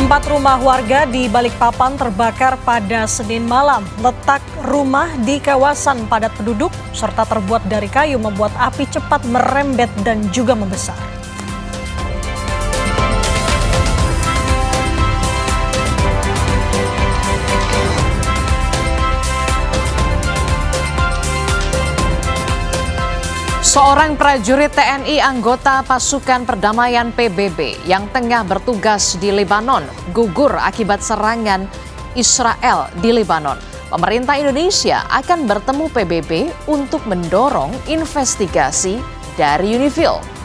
4 rumah warga di Balikpapan terbakar pada Senin malam. Letak rumah di kawasan padat penduduk serta terbuat dari kayu membuat api cepat merembet dan juga membesar. Seorang prajurit TNI anggota pasukan perdamaian PBB yang tengah bertugas di Lebanon gugur akibat serangan Israel di Lebanon. Pemerintah Indonesia akan bertemu PBB untuk mendorong investigasi dari UNIFIL.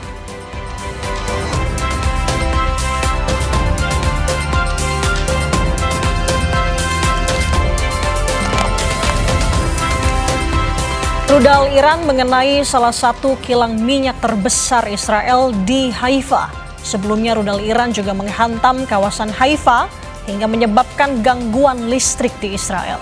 Rudal Iran mengenai salah satu kilang minyak terbesar Israel di Haifa. Sebelumnya rudal Iran juga menghantam kawasan Haifa hingga menyebabkan gangguan listrik di Israel.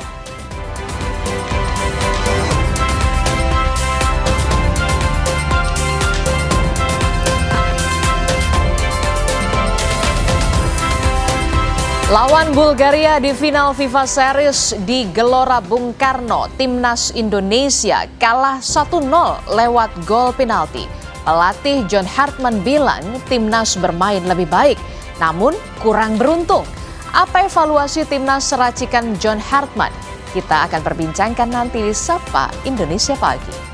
Lawan Bulgaria di final FIFA Series di Gelora Bung Karno, Timnas Indonesia kalah 1-0 lewat gol penalti. Pelatih John Hartman bilang Timnas bermain lebih baik, namun kurang beruntung. Apa evaluasi Timnas racikan John Hartman? Kita akan perbincangkan nanti di Sapa Indonesia Pagi.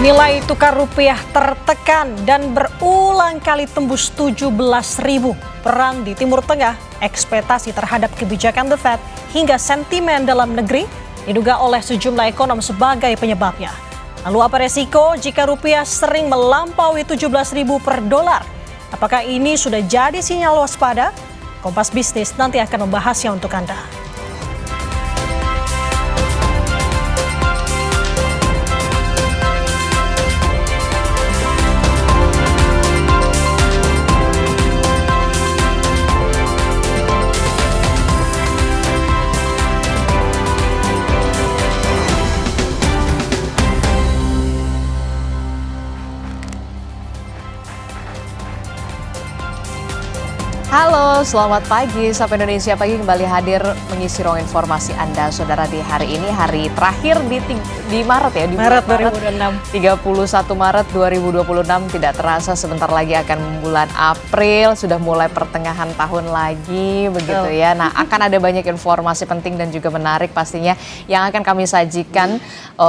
Nilai tukar rupiah tertekan dan berulang kali tembus 17.000. Perang di Timur Tengah, ekspektasi terhadap kebijakan The Fed hingga sentimen dalam negeri diduga oleh sejumlah ekonom sebagai penyebabnya. Lalu apa resiko jika rupiah sering melampaui 17.000 per dolar? Apakah ini sudah jadi sinyal waspada? Kompas Bisnis nanti akan membahasnya untuk Anda. Halo, selamat pagi. Sapa Indonesia Pagi kembali hadir mengisi ruang informasi Anda, saudara, di hari ini, hari terakhir di Maret ya. Di Maret 2026. 31 Maret 2026, tidak terasa sebentar lagi akan bulan April, sudah mulai pertengahan tahun lagi, begitu ya. Nah, akan ada banyak informasi penting dan juga menarik pastinya yang akan kami sajikan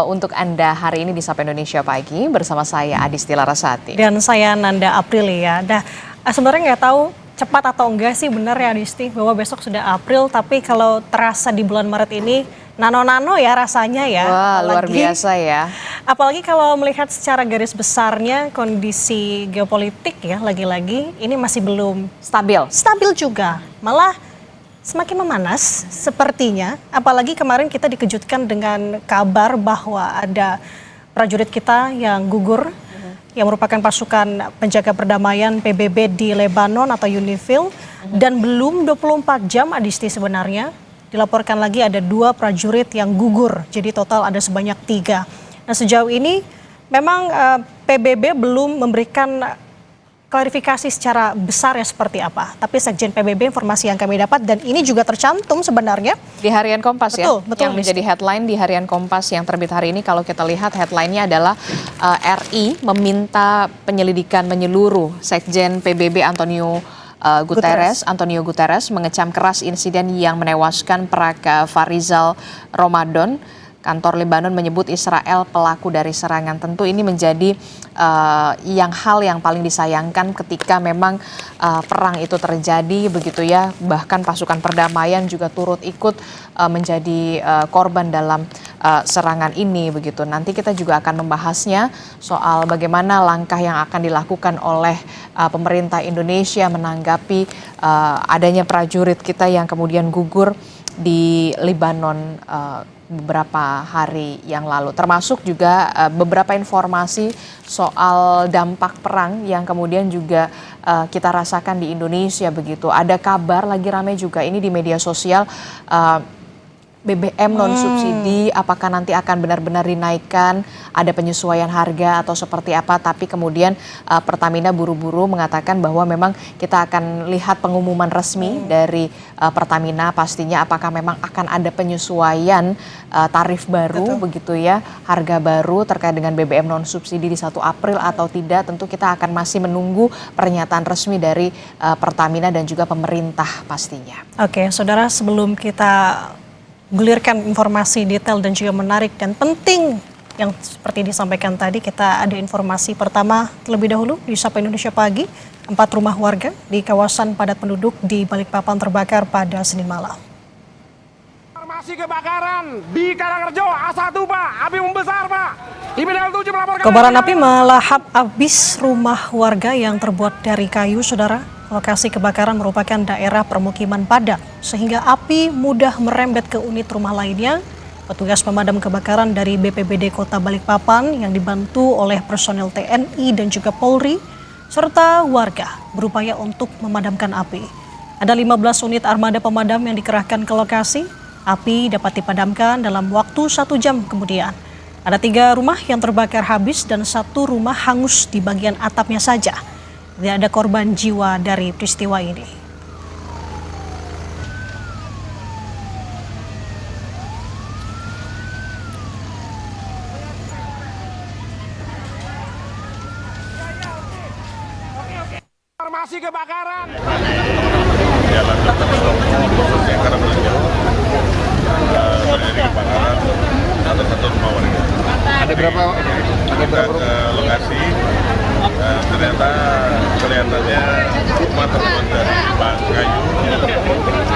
untuk Anda hari ini di Sapa Indonesia Pagi bersama saya Adisti Larasati. Dan saya Nanda Aprilia. Nah, sebenarnya nggak tahu cepat atau enggak sih benar ya Adisti bahwa besok sudah April, tapi kalau terasa di bulan Maret ini nano-nano ya rasanya ya. Wah, luar biasa ya. Apalagi kalau melihat secara garis besarnya kondisi geopolitik ya, lagi-lagi ini masih belum stabil juga, malah semakin memanas sepertinya. Apalagi kemarin kita dikejutkan dengan kabar bahwa ada prajurit kita yang gugur, yang merupakan pasukan penjaga perdamaian PBB di Lebanon atau UNIFIL. Dan belum 24 jam Adisti sebenarnya dilaporkan lagi ada 2 prajurit yang gugur. Jadi total ada sebanyak 3. Nah, sejauh ini memang PBB belum memberikan klarifikasi secara besar ya seperti apa. Tapi Sekjen PBB informasi yang kami dapat, dan ini juga tercantum sebenarnya di Harian Kompas betul, yang menjadi headline di Harian Kompas yang terbit hari ini. Kalau kita lihat headline-nya adalah RI meminta penyelidikan menyeluruh. Sekjen PBB Antonio Guterres mengecam keras insiden yang menewaskan Praka Farizal Ramadan. Kantor Lebanon menyebut Israel pelaku dari serangan. Tentu ini menjadi hal yang paling disayangkan ketika memang perang itu terjadi, begitu ya. Bahkan pasukan perdamaian juga turut ikut menjadi korban dalam serangan ini, begitu. Nanti kita juga akan membahasnya soal bagaimana langkah yang akan dilakukan oleh pemerintah Indonesia menanggapi adanya prajurit kita yang kemudian gugur di Lebanon beberapa hari yang lalu, termasuk juga beberapa informasi soal dampak perang yang kemudian juga kita rasakan di Indonesia, begitu. Ada kabar lagi ramai juga ini di media sosial, BBM non subsidi, apakah nanti akan benar-benar dinaikkan, ada penyesuaian harga atau seperti apa, tapi kemudian Pertamina buru-buru mengatakan bahwa memang kita akan lihat pengumuman resmi dari Pertamina pastinya apakah memang akan ada penyesuaian tarif baru begitu ya, harga baru terkait dengan BBM non subsidi di 1 April atau tidak. Tentu kita akan masih menunggu pernyataan resmi dari Pertamina dan juga pemerintah pastinya. Oke, saudara, sebelum kita gulirkan informasi detail dan juga menarik dan penting yang seperti disampaikan tadi, kita ada informasi pertama terlebih dahulu di Sapa Indonesia Pagi. 4 rumah warga di kawasan padat penduduk di Balikpapan terbakar pada Senin malam. Informasi kebakaran di Karangrejo A1 Pak, api membesar Pak. IPDL 7 melaporkan. Kobaran api melahap habis rumah warga yang terbuat dari kayu, saudara. Lokasi kebakaran merupakan daerah permukiman padat, sehingga api mudah merembet ke unit rumah lainnya. Petugas pemadam kebakaran dari BPBD Kota Balikpapan yang dibantu oleh personel TNI dan juga Polri, serta warga berupaya untuk memadamkan api. Ada 15 unit armada pemadam yang dikerahkan ke lokasi. Api dapat dipadamkan dalam waktu 1 jam kemudian. Ada 3 rumah yang terbakar habis dan 1 rumah hangus di bagian atapnya saja. Tidak ada korban jiwa dari peristiwa ini. Informasi kebakaran. Jalan khususnya Karangrejo terjadi kebakaran ada 1 rumah warga. Ada berapa ke lokasi? Ternyata kelihatannya rumah terbuat dari kayu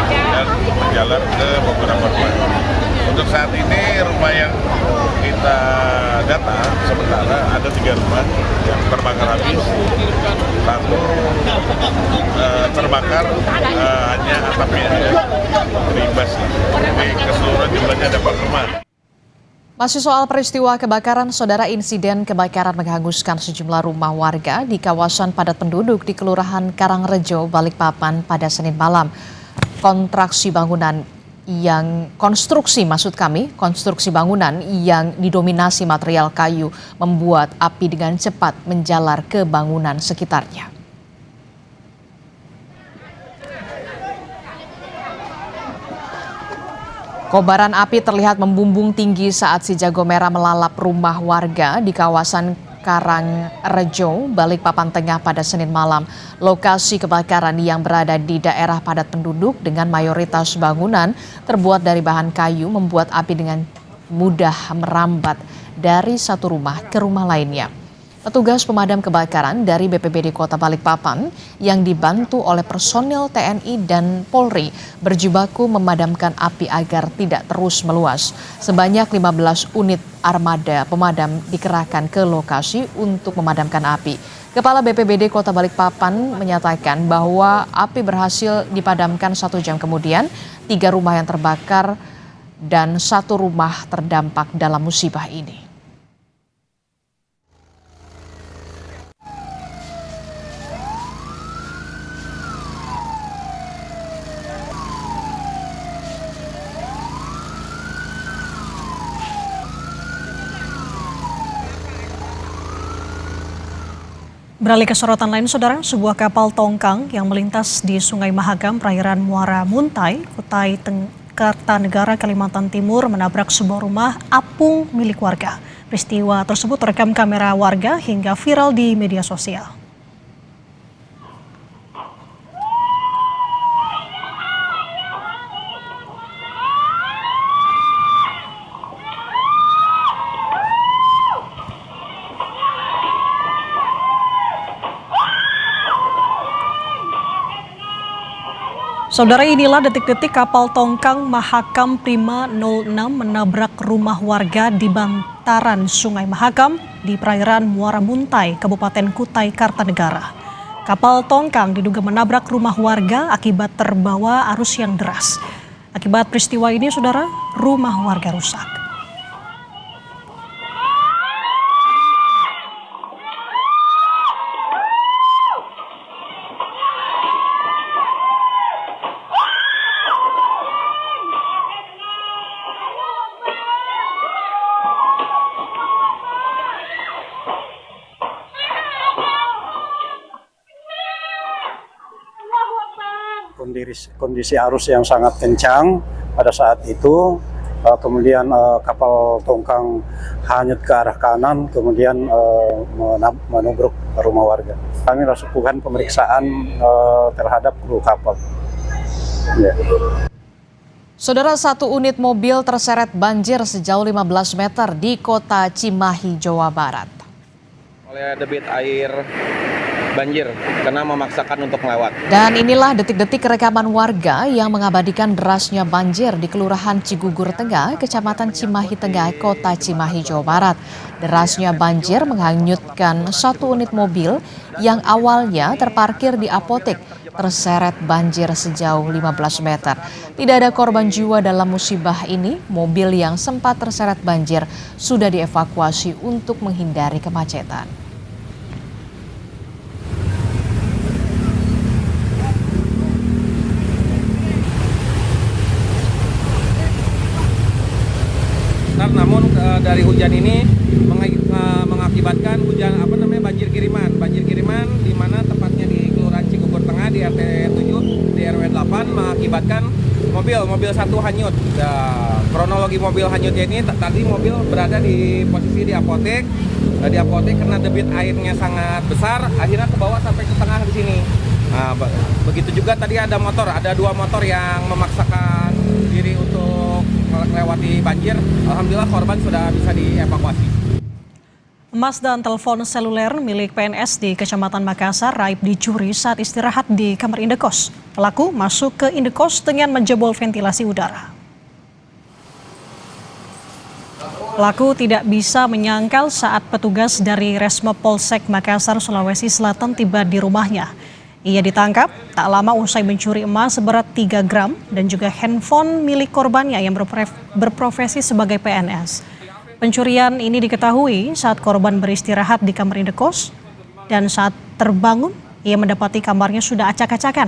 dan berjalan ke beberapa rumah. Untuk saat ini rumah yang kita data sementara ada 3 rumah yang terbakar habis, 1 terbakar hanya atapnya berimbas. Jadi keseluruhan jumlahnya ada 4 rumah. Masih soal peristiwa kebakaran, saudara, insiden kebakaran menghanguskan sejumlah rumah warga di kawasan padat penduduk di Kelurahan Karangrejo, Balikpapan pada Senin malam. Konstruksi bangunan yang didominasi material kayu membuat api dengan cepat menjalar ke bangunan sekitarnya. Kobaran api terlihat membumbung tinggi saat si jago merah melalap rumah warga di kawasan Karangrejo, Balikpapan Tengah pada Senin malam. Lokasi kebakaran yang berada di daerah padat penduduk dengan mayoritas bangunan terbuat dari bahan kayu membuat api dengan mudah merambat dari satu rumah ke rumah lainnya. Petugas pemadam kebakaran dari BPBD Kota Balikpapan yang dibantu oleh personil TNI dan Polri berjibaku memadamkan api agar tidak terus meluas. Sebanyak 15 unit armada pemadam dikerahkan ke lokasi untuk memadamkan api. Kepala BPBD Kota Balikpapan menyatakan bahwa api berhasil dipadamkan 1 jam kemudian. 3 rumah yang terbakar dan 1 rumah terdampak dalam musibah ini. Beralih ke sorotan lain, saudara, sebuah kapal tongkang yang melintas di Sungai Mahakam, perairan Muara Muntai, Kutai Kartanegara, Kalimantan Timur, menabrak sebuah rumah apung milik warga. Peristiwa tersebut terekam kamera warga hingga viral di media sosial. Saudara, inilah detik-detik kapal tongkang Mahakam Prima 06 menabrak rumah warga di bantaran Sungai Mahakam di perairan Muara Muntai, Kabupaten Kutai Kartanegara. Kapal tongkang diduga menabrak rumah warga akibat terbawa arus yang deras. Akibat peristiwa ini, saudara, rumah warga rusak. kondisi arus yang sangat kencang pada saat itu. Kemudian kapal tongkang hanyut ke arah kanan, kemudian menubruk rumah warga. Kami lakukan pemeriksaan terhadap kru kapal. Ya. Saudara, satu unit mobil terseret banjir sejauh 15 meter di kota Cimahi, Jawa Barat. Oleh debit air banjir karena memaksakan untuk melewat. Dan inilah detik-detik rekaman warga yang mengabadikan derasnya banjir di Kelurahan Cigugur Tengah, Kecamatan Cimahi Tengah, Kota Cimahi, Jawa Barat. Derasnya banjir menghanyutkan satu unit mobil yang awalnya terparkir di apotek, terseret banjir sejauh 15 meter. Tidak ada korban jiwa dalam musibah ini. Mobil yang sempat terseret banjir sudah dievakuasi untuk menghindari kemacetan. Namun dari hujan ini mengakibatkan banjir kiriman di mana tepatnya di Kelurahan Cigugur Tengah di RT 7 di RW 8 mengakibatkan mobil satu hanyut. Kronologi mobil hanyutnya ini tadi mobil berada di posisi di apotek karena debit airnya sangat besar, akhirnya ke bawah sampai ke tengah di sini. Begitu juga tadi ada dua motor yang memaksakan diri untuk melewati banjir. Alhamdulillah korban sudah bisa dievakuasi. Emas dan telepon seluler milik PNS di Kecamatan Makassar raib dicuri saat istirahat di kamar indekos. Pelaku masuk ke indekos dengan menjebol ventilasi udara. Pelaku tidak bisa menyangkal saat petugas dari Resmo Polsek Makassar, Sulawesi Selatan tiba di rumahnya. Ia ditangkap tak lama usai mencuri emas seberat 3 gram dan juga handphone milik korbannya yang berprofesi sebagai PNS. Pencurian ini diketahui saat korban beristirahat di kamar indekos dan saat terbangun ia mendapati kamarnya sudah acak-acakan.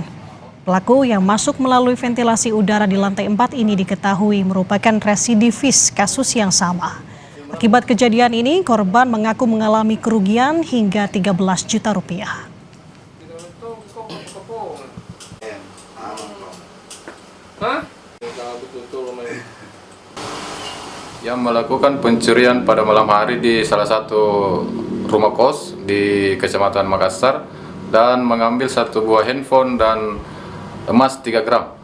Pelaku yang masuk melalui ventilasi udara di lantai 4 ini diketahui merupakan residivis kasus yang sama. Akibat kejadian ini korban mengaku mengalami kerugian hingga 13 juta rupiah. Yang melakukan pencurian pada malam hari di salah satu rumah kos di Kecamatan Makassar dan mengambil satu buah handphone dan emas 3 gram.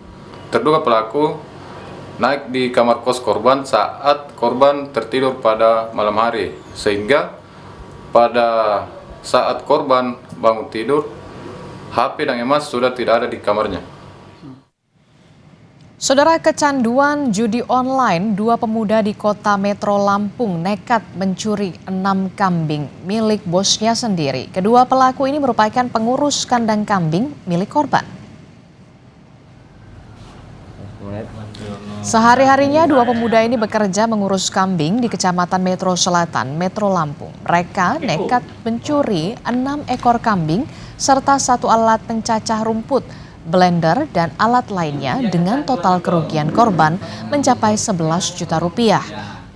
Terduga pelaku naik di kamar kos korban saat korban tertidur pada malam hari, sehingga pada saat korban bangun tidur, HP dan emas sudah tidak ada di kamarnya. Saudara, kecanduan judi online, 2 pemuda di kota Metro Lampung nekat mencuri 6 kambing milik bosnya sendiri. Kedua pelaku ini merupakan pengurus kandang kambing milik korban. Sehari-harinya 2 pemuda ini bekerja mengurus kambing di Kecamatan Metro Selatan, Metro Lampung. Mereka nekat mencuri 6 ekor kambing serta 1 alat pencacah rumput, blender, dan alat lainnya dengan total kerugian korban mencapai 11 juta rupiah.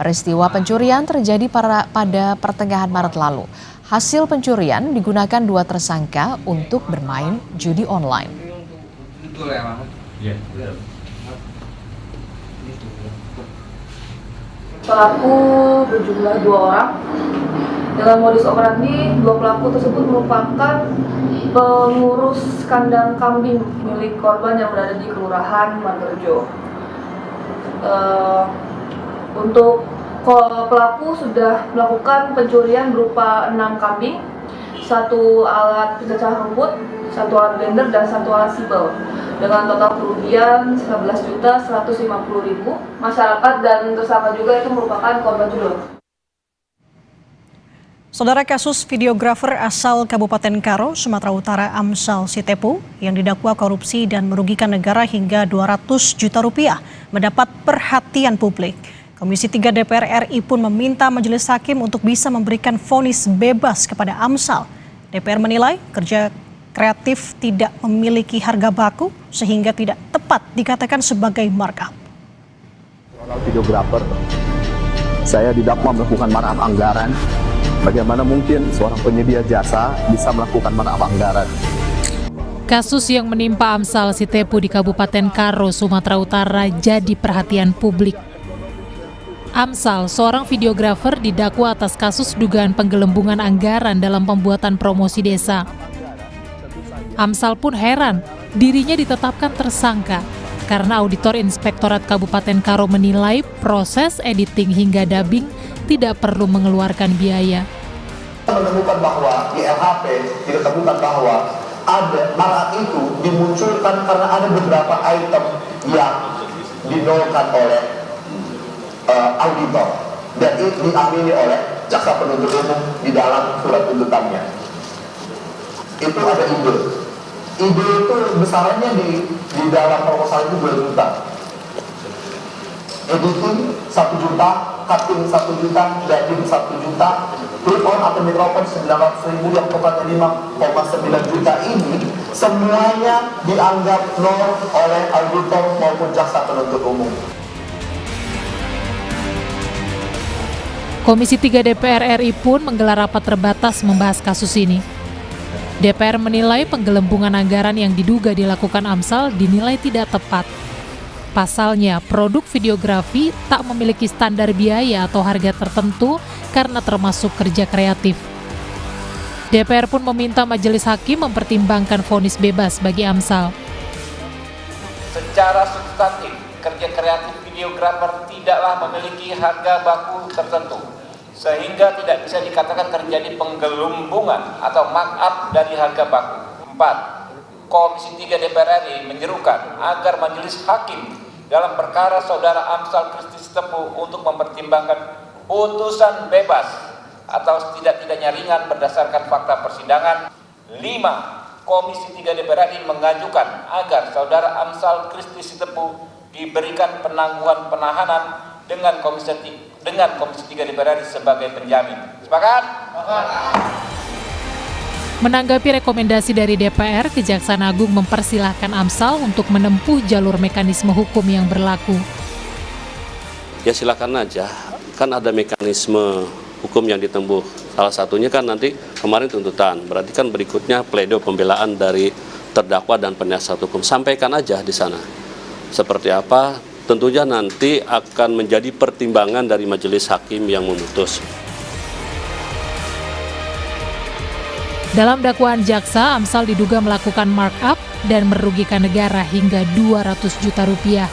Peristiwa pencurian terjadi pada pertengahan Maret lalu. Hasil pencurian digunakan 2 tersangka untuk bermain judi online. Pelaku berjumlah 2 orang. Dengan modus operandi, 2 pelaku tersebut merupakan pengurus kandang kambing milik korban yang berada di Kelurahan Margorejo. Untuk pelaku sudah melakukan pencurian berupa 6 kambing, 1 alat pencacah rumput, 1 alat blender, dan 1 alat sibel. Dengan total kerugian 11.150.000. Masyarakat dan tersangka juga itu merupakan korban judul. Saudara, kasus videografer asal Kabupaten Karo, Sumatera Utara Amsal Sitepu yang didakwa korupsi dan merugikan negara hingga 200 juta rupiah mendapat perhatian publik. Komisi 3 DPR RI pun meminta majelis hakim untuk bisa memberikan vonis bebas kepada Amsal. DPR menilai kerja kreatif tidak memiliki harga baku sehingga tidak tepat dikatakan sebagai markup. Videografer, saya didakwa melakukan markup anggaran. Bagaimana mungkin seorang penyedia jasa bisa melakukan markup anggaran? Kasus yang menimpa Amsal Sitepu di Kabupaten Karo, Sumatera Utara jadi perhatian publik. Amsal, seorang videografer, didakwa atas kasus dugaan penggelembungan anggaran dalam pembuatan promosi desa. Amsal pun heran, dirinya ditetapkan tersangka karena Auditor Inspektorat Kabupaten Karo menilai proses editing hingga dubbing tidak perlu mengeluarkan biaya. Menemukan bahwa di LHP ditemukan bahwa ada marat itu dimunculkan karena ada beberapa item yang dinolkan oleh auditor dan itu diamini oleh jaksa penuntut umum di dalam surat tuntutannya. Itu ada ide itu besarannya di dalam proposal itu 2 juta, editing 1 juta, cutting 1 juta, dubbing 1 juta, clip on atau mikrofon 900.000 yang totalnya 5,9 juta ini semuanya dianggap nol oleh auditor maupun jaksa penuntut umum. Komisi 3 DPR RI pun menggelar rapat terbatas membahas kasus ini. DPR menilai penggelembungan anggaran yang diduga dilakukan Amsal dinilai tidak tepat. Pasalnya, produk videografi tak memiliki standar biaya atau harga tertentu karena termasuk kerja kreatif. DPR pun meminta majelis hakim mempertimbangkan vonis bebas bagi Amsal. Secara substantif, kerja kreatif videografer tidaklah memiliki harga baku tertentu, sehingga tidak bisa dikatakan terjadi penggelembungan atau markup dari harga baku. 4. Komisi 3 DPR RI menyerukan agar majelis hakim dalam perkara saudara Amsal Kristi Sitepu untuk mempertimbangkan putusan bebas atau setidak-tidaknya ringan berdasarkan fakta persidangan. 5. Komisi 3 DPR RI mengajukan agar saudara Amsal Kristi Sitepu diberikan penangguhan penahanan dengan Komisi 3 DPR RI sebagai penjamin. Sepakat? Menanggapi rekomendasi dari DPR, Kejaksaan Agung mempersilahkan Amsal untuk menempuh jalur mekanisme hukum yang berlaku. Ya silakan aja, kan ada mekanisme hukum yang ditempuh. Salah satunya kan nanti kemarin tuntutan, berarti kan berikutnya pledoi pembelaan dari terdakwa dan penasihat hukum. Sampaikan aja di sana. Seperti apa? Tentunya nanti akan menjadi pertimbangan dari majelis hakim yang memutus. Dalam dakwaan jaksa, Amsal diduga melakukan markup dan merugikan negara hingga 200 juta rupiah.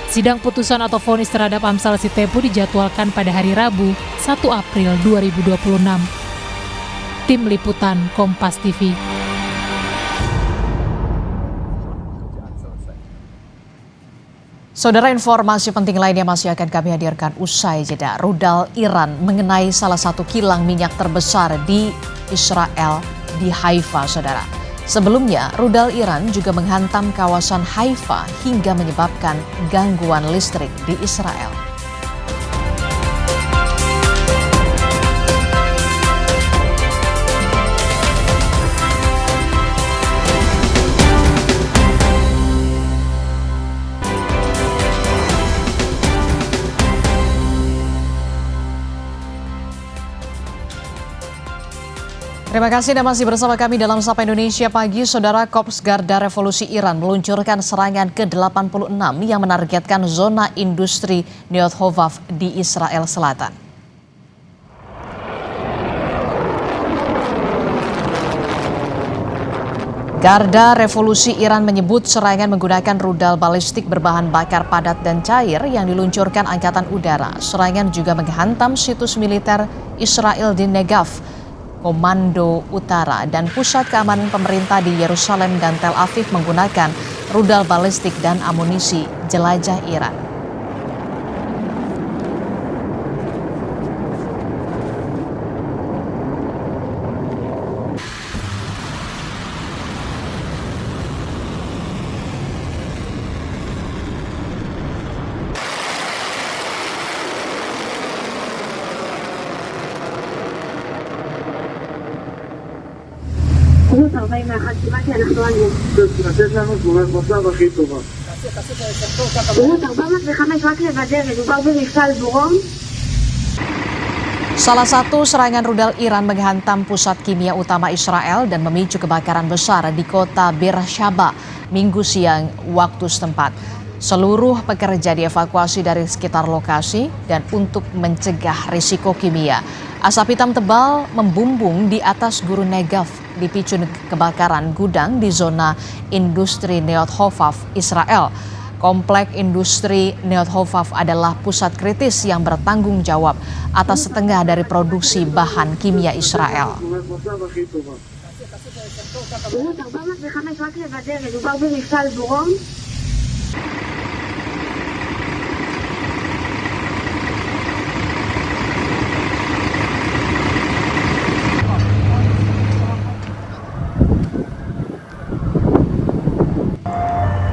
Sidang putusan atau vonis terhadap Amsal Sitepu dijadwalkan pada hari Rabu, 1 April 2026. Tim Liputan Kompas TV. Saudara, informasi penting lainnya masih akan kami hadirkan usai jeda. Rudal Iran mengenai salah satu kilang minyak terbesar di Israel di Haifa, saudara. Sebelumnya, rudal Iran juga menghantam kawasan Haifa hingga menyebabkan gangguan listrik di Israel. Terima kasih Anda masih bersama kami dalam Sapa Indonesia Pagi. Saudara, Korps Garda Revolusi Iran meluncurkan serangan ke-86 yang menargetkan zona industri Neoth di Israel Selatan. Garda Revolusi Iran menyebut serangan menggunakan rudal balistik berbahan bakar padat dan cair yang diluncurkan Angkatan Udara. Serangan juga menghantam situs militer Israel di Negev, Komando Utara, dan pusat keamanan pemerintah di Yerusalem dan Tel Aviv menggunakan rudal balistik dan amunisi jelajah Iran. לתת לנו תמונת מצב הכי טובה. רות 405 רק לוודא, מדובר במפעל בורום? Salah satu serangan rudal Iran menghantam pusat kimia utama Israel dan memicu kebakaran besar di kota Beersheba Minggu siang waktu setempat. Seluruh pekerja dievakuasi dari sekitar lokasi dan untuk mencegah risiko kimia. Asap hitam tebal membumbung di atas Gurun Negev dipicu kebakaran gudang di zona industri Neot Hovav, Israel. Komplek industri Neot Hovav adalah pusat kritis yang bertanggung jawab atas setengah dari produksi bahan kimia Israel.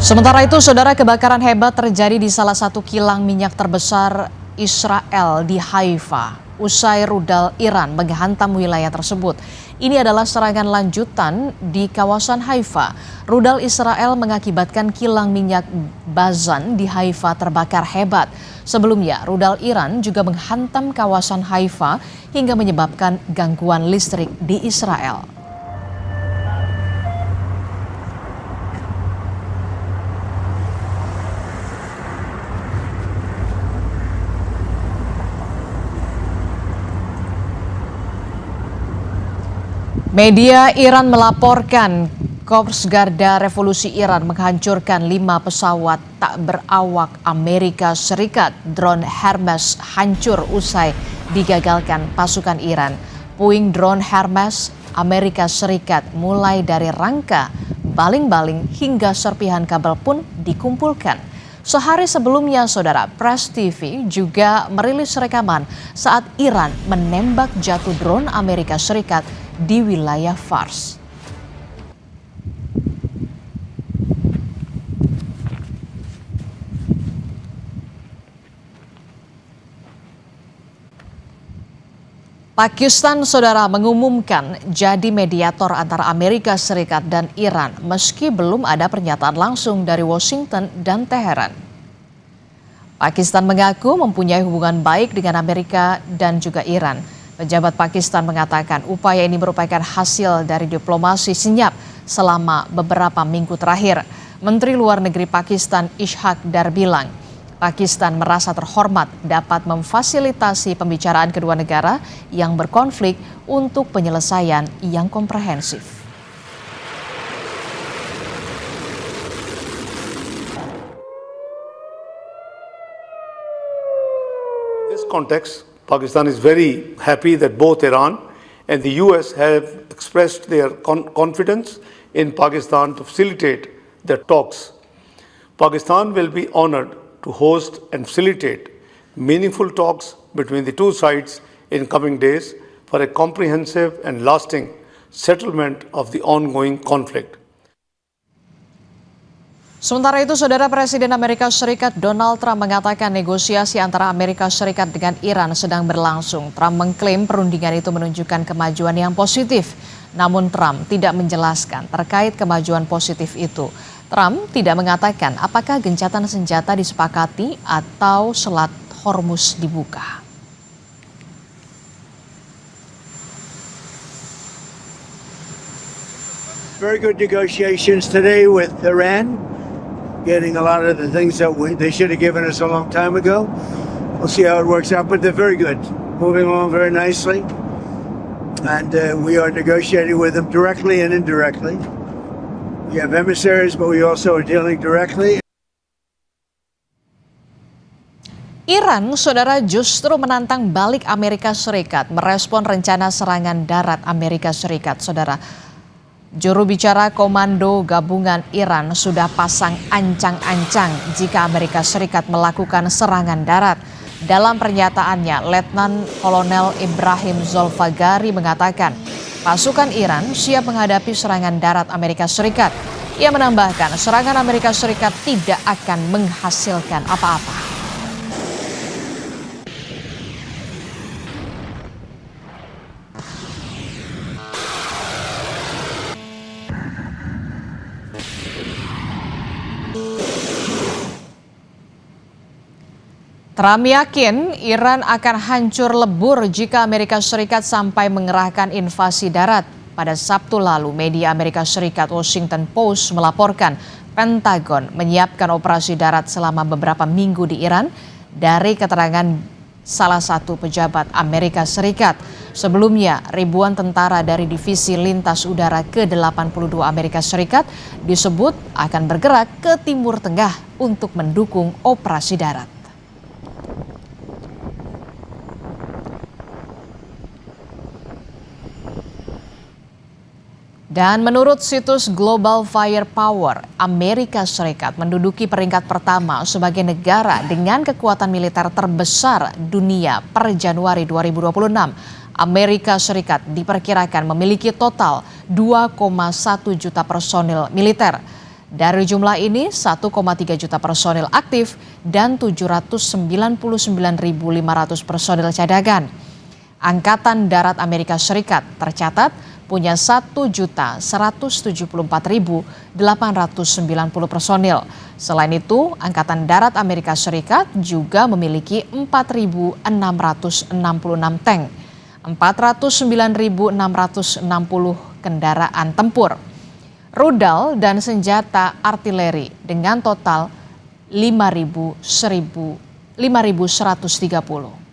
Sementara itu, saudara, kebakaran hebat terjadi di salah satu kilang minyak terbesar Israel di Haifa. Usai rudal Iran menghantam wilayah tersebut. Ini adalah serangan lanjutan di kawasan Haifa. Rudal Israel mengakibatkan kilang minyak Bazan di Haifa terbakar hebat. Sebelumnya, rudal Iran juga menghantam kawasan Haifa hingga menyebabkan gangguan listrik di Israel. Media Iran melaporkan Korps Garda Revolusi Iran menghancurkan 5 pesawat tak berawak Amerika Serikat. Drone Hermes hancur usai digagalkan pasukan Iran. Puing drone Hermes Amerika Serikat mulai dari rangka, baling-baling hingga serpihan kabel pun dikumpulkan. Sehari sebelumnya, saudara, Press TV juga merilis rekaman saat Iran menembak jatuh drone Amerika Serikat di wilayah Fars. Pakistan, saudara, mengumumkan jadi mediator antara Amerika Serikat dan Iran meski belum ada pernyataan langsung dari Washington dan Teheran. Pakistan mengaku mempunyai hubungan baik dengan Amerika dan juga Iran. Pejabat Pakistan mengatakan upaya ini merupakan hasil dari diplomasi senyap selama beberapa minggu terakhir. Menteri Luar Negeri Pakistan Ishaq Dar bilang, Pakistan merasa terhormat dapat memfasilitasi pembicaraan kedua negara yang berkonflik untuk penyelesaian yang komprehensif. In this context, Pakistan is very happy that both Iran and the US have expressed their confidence in Pakistan to facilitate the talks. Pakistan will be honored to host and facilitate meaningful talks between the two sides in coming days for a comprehensive and lasting settlement of the ongoing conflict. Sementara itu, saudara, Presiden Amerika Serikat Donald Trump mengatakan negosiasi antara Amerika Serikat dengan Iran sedang berlangsung. Trump mengklaim perundingan itu menunjukkan kemajuan yang positif. Namun Trump tidak menjelaskan terkait kemajuan positif itu. Trump tidak mengatakan apakah gencatan senjata disepakati atau Selat Hormuz dibuka. Very good negotiations today with Iran. Getting a lot of the things that they should have given us a long time ago. We'll see how it works out, but they're very good. Moving along very nicely. And we are negotiating with them directly and indirectly. We have emissaries, but we also are dealing directly. Iran, saudara, justru menantang balik Amerika Serikat merespon rencana serangan darat Amerika Serikat, saudara. Juru bicara Komando Gabungan Iran sudah pasang ancang-ancang jika Amerika Serikat melakukan serangan darat. Dalam pernyataannya, Letnan Kolonel Ibrahim Zolfagari mengatakan pasukan Iran siap menghadapi serangan darat Amerika Serikat. Ia menambahkan serangan Amerika Serikat tidak akan menghasilkan apa-apa. Trump yakin Iran akan hancur lebur jika Amerika Serikat sampai mengerahkan invasi darat. Pada Sabtu lalu, media Amerika Serikat Washington Post melaporkan Pentagon menyiapkan operasi darat selama beberapa minggu di Iran dari keterangan salah satu pejabat Amerika Serikat. Sebelumnya, ribuan tentara dari Divisi Lintas Udara ke-82 Amerika Serikat disebut akan bergerak ke Timur Tengah untuk mendukung operasi darat. Dan menurut situs Global Firepower, Amerika Serikat menduduki peringkat pertama sebagai negara dengan kekuatan militer terbesar dunia per Januari 2026. Amerika Serikat diperkirakan memiliki total 2,1 juta personil militer. Dari jumlah ini, 1,3 juta personil aktif dan 799.500 personil cadangan. Angkatan Darat Amerika Serikat tercatat punya 1.174.890 personil. Selain itu, Angkatan Darat Amerika Serikat juga memiliki 4.666 tank, 409.660 kendaraan tempur, rudal dan senjata artileri dengan total 5.130.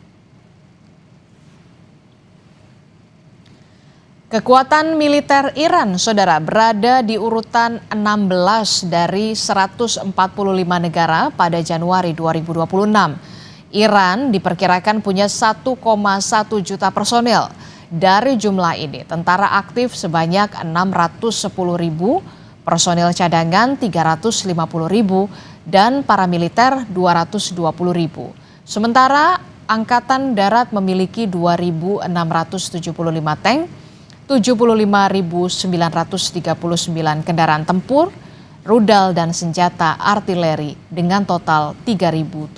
Kekuatan militer Iran, saudara, berada di urutan 16 dari 145 negara pada Januari 2026. Iran diperkirakan punya 1,1 juta personel. Dari jumlah ini, tentara aktif sebanyak 610.000, personel cadangan 350.000, dan paramiliter 220.000. Sementara Angkatan Darat memiliki 2.675 tank, 75.939 kendaraan tempur, rudal dan senjata artileri dengan total 3.777.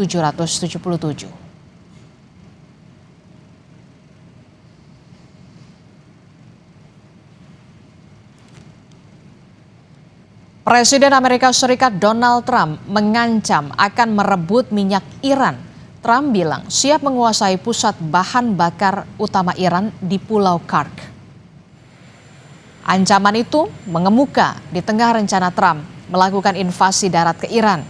Presiden Amerika Serikat Donald Trump mengancam akan merebut minyak Iran. Trump bilang siap menguasai pusat bahan bakar utama Iran di Pulau Kark. Ancaman itu mengemuka di tengah rencana Trump melakukan invasi darat ke Iran.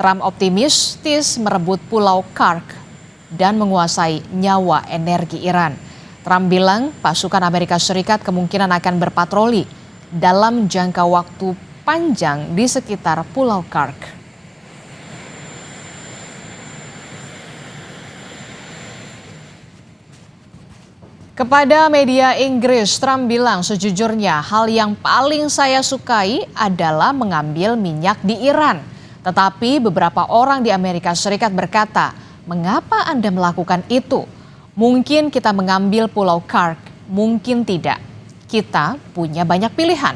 Trump optimistis merebut Pulau Kark dan menguasai nyawa energi Iran. Trump bilang pasukan Amerika Serikat kemungkinan akan berpatroli dalam jangka waktu panjang di sekitar Pulau Kark. Kepada media Inggris, Trump bilang sejujurnya hal yang paling saya sukai adalah mengambil minyak di Iran. Tetapi beberapa orang di Amerika Serikat berkata, mengapa Anda melakukan itu? Mungkin kita mengambil Pulau Kark, mungkin tidak. Kita punya banyak pilihan.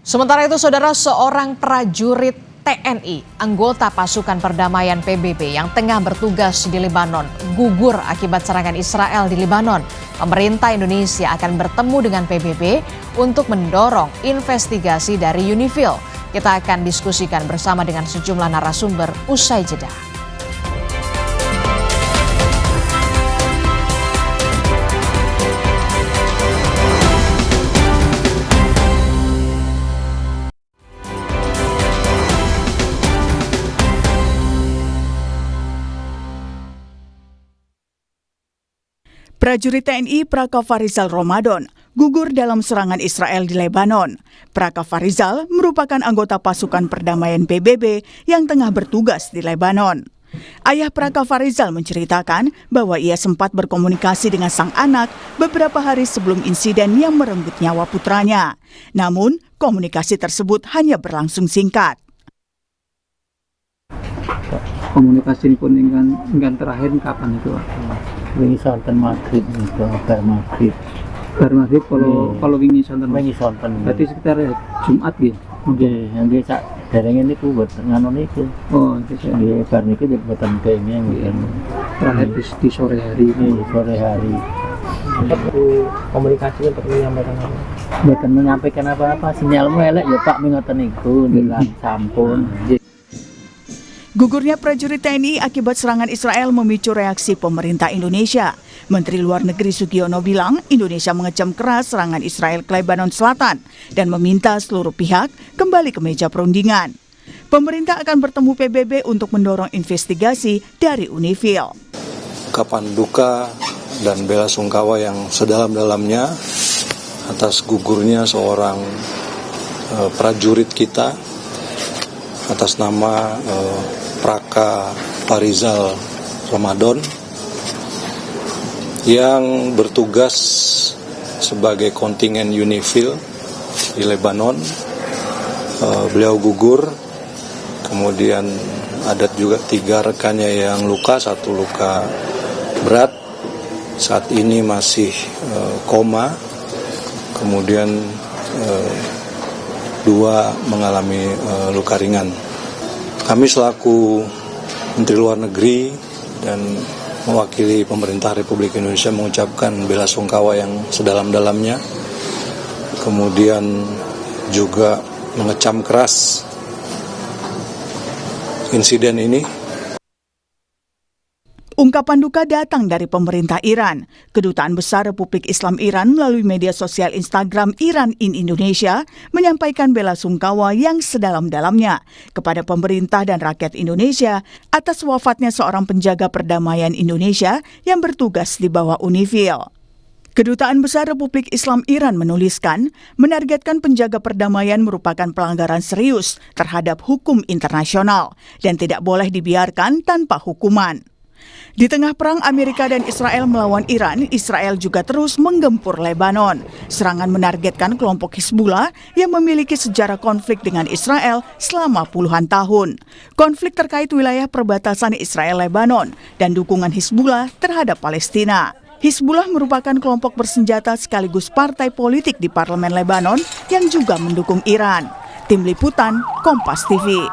Sementara itu, saudara, seorang prajurit TNI, anggota pasukan perdamaian PBB yang tengah bertugas di Lebanon, gugur akibat serangan Israel di Lebanon. Pemerintah Indonesia akan bertemu dengan PBB untuk mendorong investigasi dari UNIFIL. Kita akan diskusikan bersama dengan sejumlah narasumber usai jeda. Prajurit TNI Prakofarizal Ramadan gugur dalam serangan Israel di Lebanon. Prakofarizal merupakan anggota pasukan perdamaian PBB yang tengah bertugas di Lebanon. Ayah Prakofarizal menceritakan bahwa ia sempat berkomunikasi dengan sang anak beberapa hari sebelum insiden yang merenggut nyawa putranya. Namun, komunikasi tersebut hanya berlangsung singkat. Komunikasi pun ingin terakhir kapan itu? Wingi sonten maghrib itu, bar maghrib. Bar maghrib kalau wingi sonten. Wingi sonten. Berarti sekitar Jumat nggih. Nggih, sak derenge niku buat ngono niku. Oh, nggih bar niku mboten kenging nggih. Terakhir di sore hari. Sore hari. Untuk komunikasi untuk menyampaikan apa? Bukan menyampaikan apa-apa, sinyalmu elek ya Pak, ngoten niku dengan sampun. Gugurnya prajurit TNI akibat serangan Israel memicu reaksi pemerintah Indonesia. Menteri Luar Negeri Sugiono bilang Indonesia mengecam keras serangan Israel ke Lebanon Selatan dan meminta seluruh pihak kembali ke meja perundingan. Pemerintah akan bertemu PBB untuk mendorong investigasi dari UNIFIL. Ungkapan duka dan bela sungkawa yang sedalam-dalamnya atas gugurnya seorang prajurit kita atas nama Praka Farizal Ramadan yang bertugas sebagai kontingen UNIFIL di Lebanon. Beliau gugur, kemudian ada juga 3 rekannya yang luka, 1 luka berat, saat ini masih koma, kemudian 2 mengalami luka ringan. Kami selaku Menteri Luar Negeri dan mewakili pemerintah Republik Indonesia mengucapkan bela sungkawa yang sedalam-dalamnya, kemudian juga mengecam keras insiden ini. Ungkapan duka datang dari pemerintah Iran. Kedutaan Besar Republik Islam Iran melalui media sosial Instagram Iran in Indonesia menyampaikan bela sungkawa yang sedalam-dalamnya kepada pemerintah dan rakyat Indonesia atas wafatnya seorang penjaga perdamaian Indonesia yang bertugas di bawah UNIFIL. Kedutaan Besar Republik Islam Iran menuliskan, menargetkan penjaga perdamaian merupakan pelanggaran serius terhadap hukum internasional dan tidak boleh dibiarkan tanpa hukuman. Di tengah perang Amerika dan Israel melawan Iran, Israel juga terus menggempur Lebanon. Serangan menargetkan kelompok Hizbullah yang memiliki sejarah konflik dengan Israel selama puluhan tahun. Konflik terkait wilayah perbatasan Israel-Lebanon dan dukungan Hizbullah terhadap Palestina. Hizbullah merupakan kelompok bersenjata sekaligus partai politik di parlemen Lebanon yang juga mendukung Iran. Tim Liputan, Kompas TV.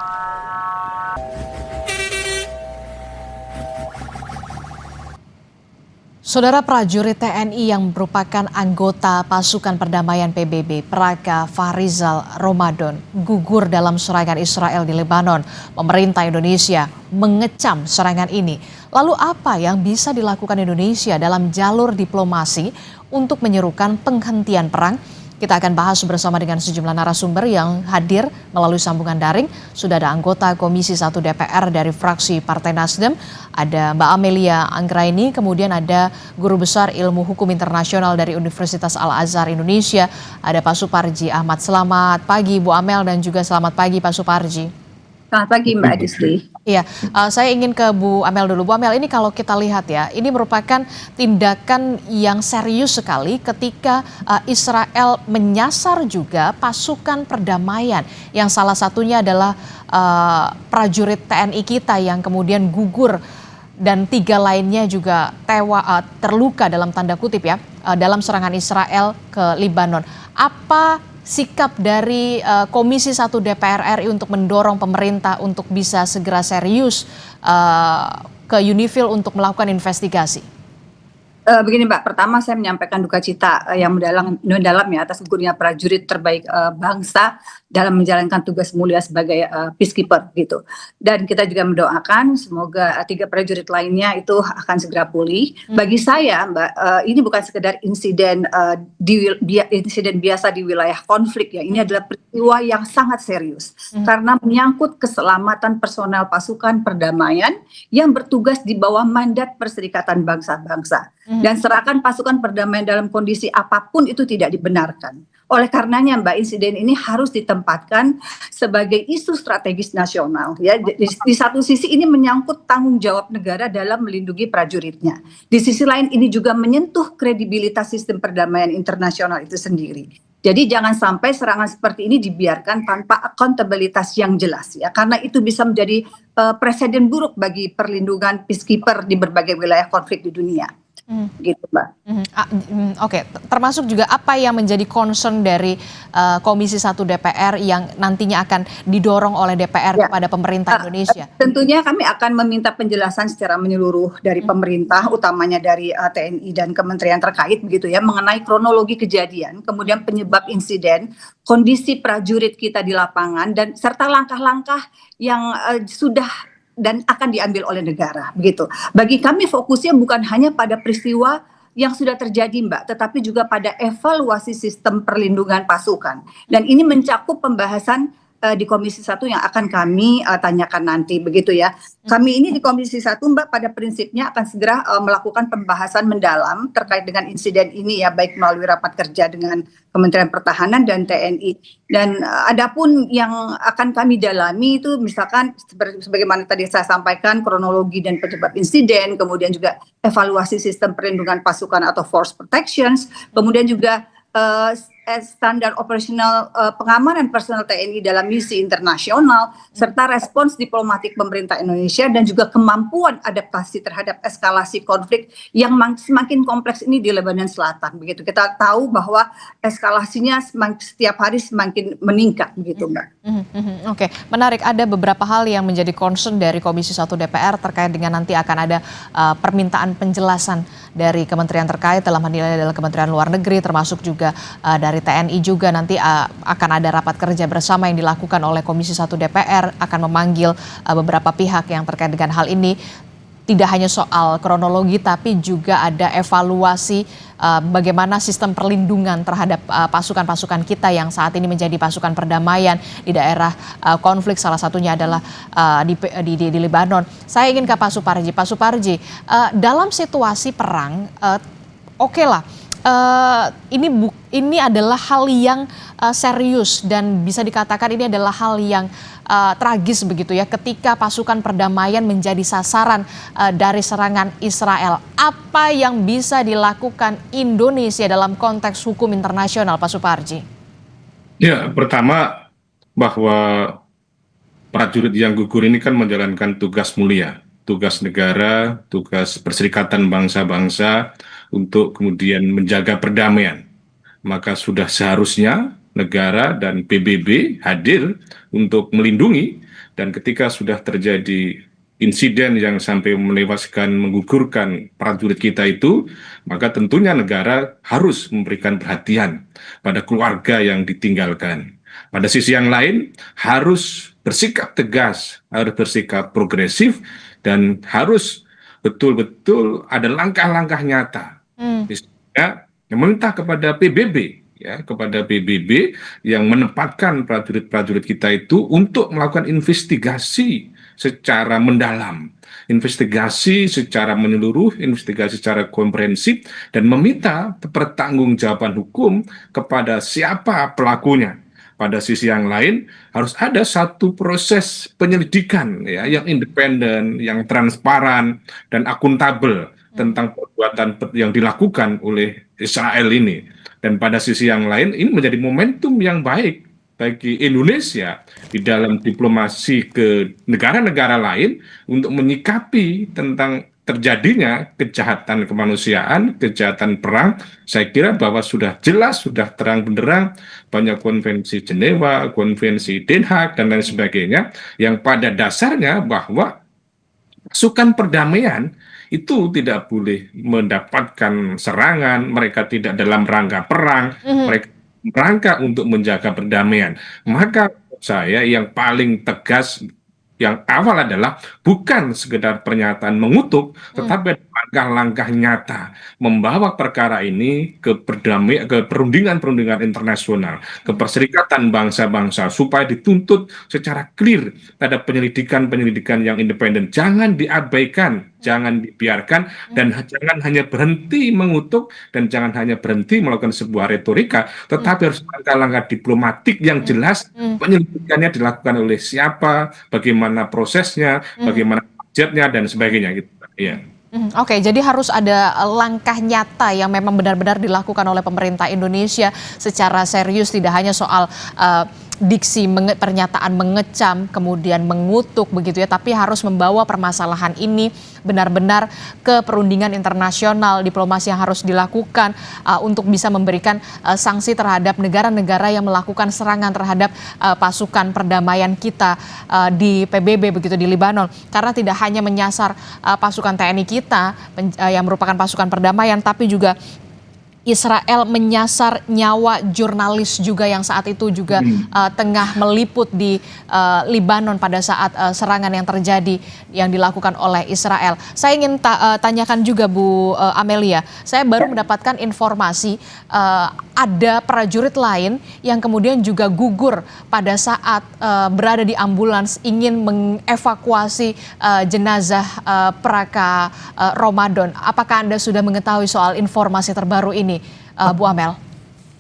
Saudara, prajurit TNI yang merupakan anggota pasukan perdamaian PBB, Praka Farizal Ramadan, gugur dalam serangan Israel di Lebanon. Pemerintah Indonesia mengecam serangan ini. Lalu apa yang bisa dilakukan Indonesia dalam jalur diplomasi untuk menyerukan penghentian perang? Kita akan bahas bersama dengan sejumlah narasumber yang hadir melalui sambungan daring. Sudah ada anggota Komisi 1 DPR dari fraksi Partai Nasdem, ada Mbak Amelia Anggraini, kemudian ada Guru Besar Ilmu Hukum Internasional dari Universitas Al-Azhar Indonesia, ada Pak Suparji Ahmad. Selamat pagi Bu Amel dan juga selamat pagi Pak Suparji. Selamat pagi Mbak Adisti. Iya, saya ingin ke Bu Amel dulu. Bu Amel, ini kalau kita lihat ya, ini merupakan tindakan yang serius sekali ketika Israel menyasar juga pasukan perdamaian yang salah satunya adalah prajurit TNI kita yang kemudian gugur dan 3 lainnya juga terluka dalam tanda kutip ya dalam serangan Israel ke Lebanon. Apa sikap dari Komisi 1 DPR RI untuk mendorong pemerintah untuk bisa segera serius ke UNIFIL untuk melakukan investigasi? Begini Mbak, pertama saya menyampaikan duka cita yang mendalam ya atas gugurnya prajurit terbaik bangsa dalam menjalankan tugas mulia sebagai peacekeeper gitu. Dan kita juga mendoakan semoga 3 prajurit lainnya itu akan segera pulih. Bagi saya Mbak, ini bukan sekedar insiden biasa di wilayah konflik ya. Ini adalah peristiwa yang sangat serius karena menyangkut keselamatan personel pasukan perdamaian yang bertugas di bawah mandat Perserikatan Bangsa-Bangsa. Dan serahkan pasukan perdamaian dalam kondisi apapun itu tidak dibenarkan. Oleh karenanya Mbak, insiden ini harus ditempatkan sebagai isu strategis nasional. Ya, di satu sisi ini menyangkut tanggung jawab negara dalam melindungi prajuritnya. Di sisi lain ini juga menyentuh kredibilitas sistem perdamaian internasional itu sendiri. Jadi jangan sampai serangan seperti ini dibiarkan tanpa akuntabilitas yang jelas ya, karena itu bisa menjadi presiden buruk bagi perlindungan peacekeeper di berbagai wilayah konflik di dunia. gitu Mbak. Oke, termasuk juga apa yang menjadi concern dari Komisi 1 DPR yang nantinya akan didorong oleh DPR kepada pemerintah Indonesia? Tentunya kami akan meminta penjelasan secara menyeluruh dari pemerintah, utamanya dari TNI dan kementerian terkait begitu ya, mengenai kronologi kejadian, kemudian penyebab insiden, kondisi prajurit kita di lapangan, dan serta langkah-langkah yang sudah dan akan diambil oleh negara begitu. Bagi kami fokusnya bukan hanya pada peristiwa yang sudah terjadi Mbak, tetapi juga pada evaluasi sistem perlindungan pasukan. Dan ini mencakup pembahasan di Komisi 1 yang akan kami tanyakan nanti begitu ya. Kami ini di Komisi 1 Mbak pada prinsipnya akan segera melakukan pembahasan mendalam terkait dengan insiden ini ya, baik melalui rapat kerja dengan Kementerian Pertahanan dan TNI. Dan adapun yang akan kami dalami itu misalkan sebagaimana tadi saya sampaikan, kronologi dan penyebab insiden, kemudian juga evaluasi sistem perlindungan pasukan atau force protections, kemudian juga standar operasional pengamanan personel TNI dalam misi internasional, serta respons diplomatik pemerintah Indonesia dan juga kemampuan adaptasi terhadap eskalasi konflik yang semakin kompleks ini di Lebanon Selatan. Begitu kita tahu bahwa eskalasinya setiap hari semakin meningkat, begitu Mbak. Oke, menarik. Ada beberapa hal yang menjadi concern dari Komisi 1 DPR terkait dengan nanti akan ada permintaan penjelasan dari kementerian terkait, dalam hal ini adalah Kementerian Luar Negeri, termasuk juga dari TNI juga. Nanti akan ada rapat kerja bersama yang dilakukan oleh Komisi 1 DPR, akan memanggil beberapa pihak yang terkait dengan hal ini. Tidak hanya soal kronologi, tapi juga ada evaluasi bagaimana sistem perlindungan terhadap pasukan-pasukan kita yang saat ini menjadi pasukan perdamaian di daerah konflik, salah satunya adalah di Lebanon. Saya ingin ke Pak Suparji. Pak Suparji, dalam situasi perang, oke lah, ini adalah hal yang serius dan bisa dikatakan ini adalah hal yang tragis begitu ya, ketika pasukan perdamaian menjadi sasaran dari serangan Israel. Apa yang bisa dilakukan Indonesia dalam konteks hukum internasional, Pak Suparji? Ya, pertama bahwa prajurit yang gugur ini kan menjalankan tugas mulia, tugas negara, tugas perserikatan bangsa-bangsa untuk kemudian menjaga perdamaian. Maka sudah seharusnya negara dan PBB hadir untuk melindungi, dan ketika sudah terjadi insiden yang sampai menewaskan, menggugurkan prajurit kita itu, maka tentunya negara harus memberikan perhatian pada keluarga yang ditinggalkan. Pada sisi yang lain, harus bersikap tegas, harus bersikap progresif, dan harus betul-betul ada langkah-langkah nyata. Misalnya, meminta kepada PBB, kepada PBB yang menempatkan prajurit-prajurit kita itu untuk melakukan investigasi secara mendalam, investigasi secara menyeluruh, investigasi secara komprehensif, dan meminta pertanggungjawaban hukum kepada siapa pelakunya. Pada sisi yang lain, harus ada satu proses penyelidikan yang independen, yang transparan dan akuntabel tentang perbuatan yang dilakukan oleh Israel ini. Dan pada sisi yang lain, ini menjadi momentum yang baik bagi Indonesia di dalam diplomasi ke negara-negara lain untuk menyikapi tentang terjadinya kejahatan kemanusiaan, kejahatan perang. Saya kira bahwa sudah jelas, sudah terang benderang, banyak konvensi Jenewa, konvensi Den Haag, dan lain sebagainya, yang pada dasarnya bahwa pasukan perdamaian itu tidak boleh mendapatkan serangan, mereka tidak dalam rangka perang, mereka rangka untuk menjaga perdamaian. Maka saya yang paling tegas yang awal adalah bukan sekedar pernyataan mengutuk, tetapi langkah-langkah nyata membawa perkara ini ke perundingan-perundingan internasional, ke perserikatan bangsa-bangsa, supaya dituntut secara clear pada penyelidikan-penyelidikan yang independen. Jangan diabaikan, jangan dibiarkan, dan jangan hanya berhenti mengutuk, dan jangan hanya berhenti melakukan sebuah retorika, tetapi harus langkah-langkah diplomatik yang jelas, penyelidikannya dilakukan oleh siapa, bagaimana prosesnya, bagaimana budgetnya, dan sebagainya gitu. Iya. Oke, jadi harus ada langkah nyata yang memang benar-benar dilakukan oleh pemerintah Indonesia secara serius, tidak hanya soal diksi pernyataan mengecam, kemudian mengutuk begitu ya, tapi harus membawa permasalahan ini benar-benar ke perundingan internasional, diplomasi yang harus dilakukan untuk bisa memberikan sanksi terhadap negara-negara yang melakukan serangan terhadap pasukan perdamaian kita di PBB begitu di Libanon, karena tidak hanya menyasar pasukan TNI kita yang merupakan pasukan perdamaian, tapi juga Israel menyasar nyawa jurnalis juga yang saat itu juga tengah meliput di Libanon pada saat serangan yang terjadi yang dilakukan oleh Israel. Saya ingin tanyakan juga Bu Amelia, saya baru mendapatkan informasi ada prajurit lain yang kemudian juga gugur pada saat berada di ambulans ingin mengevakuasi jenazah Praka Ramadan. Apakah Anda sudah mengetahui soal informasi terbaru ini, Bu Amel?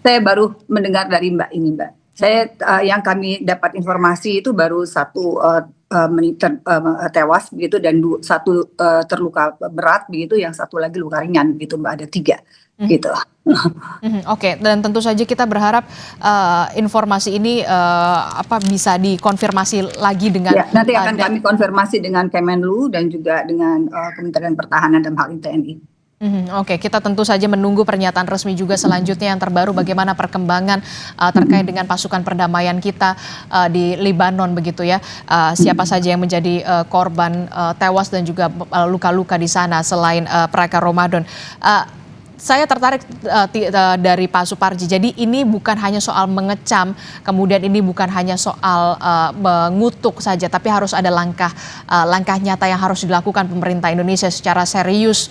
Saya baru mendengar dari Mbak ini, Mbak. Saya yang kami dapat informasi itu baru satu tewas begitu dan satu terluka berat begitu, yang satu lagi luka ringan begitu, Mbak, ada 3 gitu. Oke, dan tentu saja kita berharap informasi ini bisa dikonfirmasi lagi dengan nanti akan kami konfirmasi dengan Kemenlu dan juga dengan Kementerian Pertahanan dan hal TNI. Oke, kita tentu saja menunggu pernyataan resmi juga selanjutnya yang terbaru bagaimana perkembangan terkait dengan pasukan perdamaian kita di Libanon begitu ya. Siapa saja yang menjadi korban tewas dan juga luka-luka di sana selain Praka Ramadan. Saya tertarik dari Pak Suparji. Jadi ini bukan hanya soal mengecam, kemudian ini bukan hanya soal mengutuk saja, tapi harus ada langkah nyata yang harus dilakukan pemerintah Indonesia secara serius.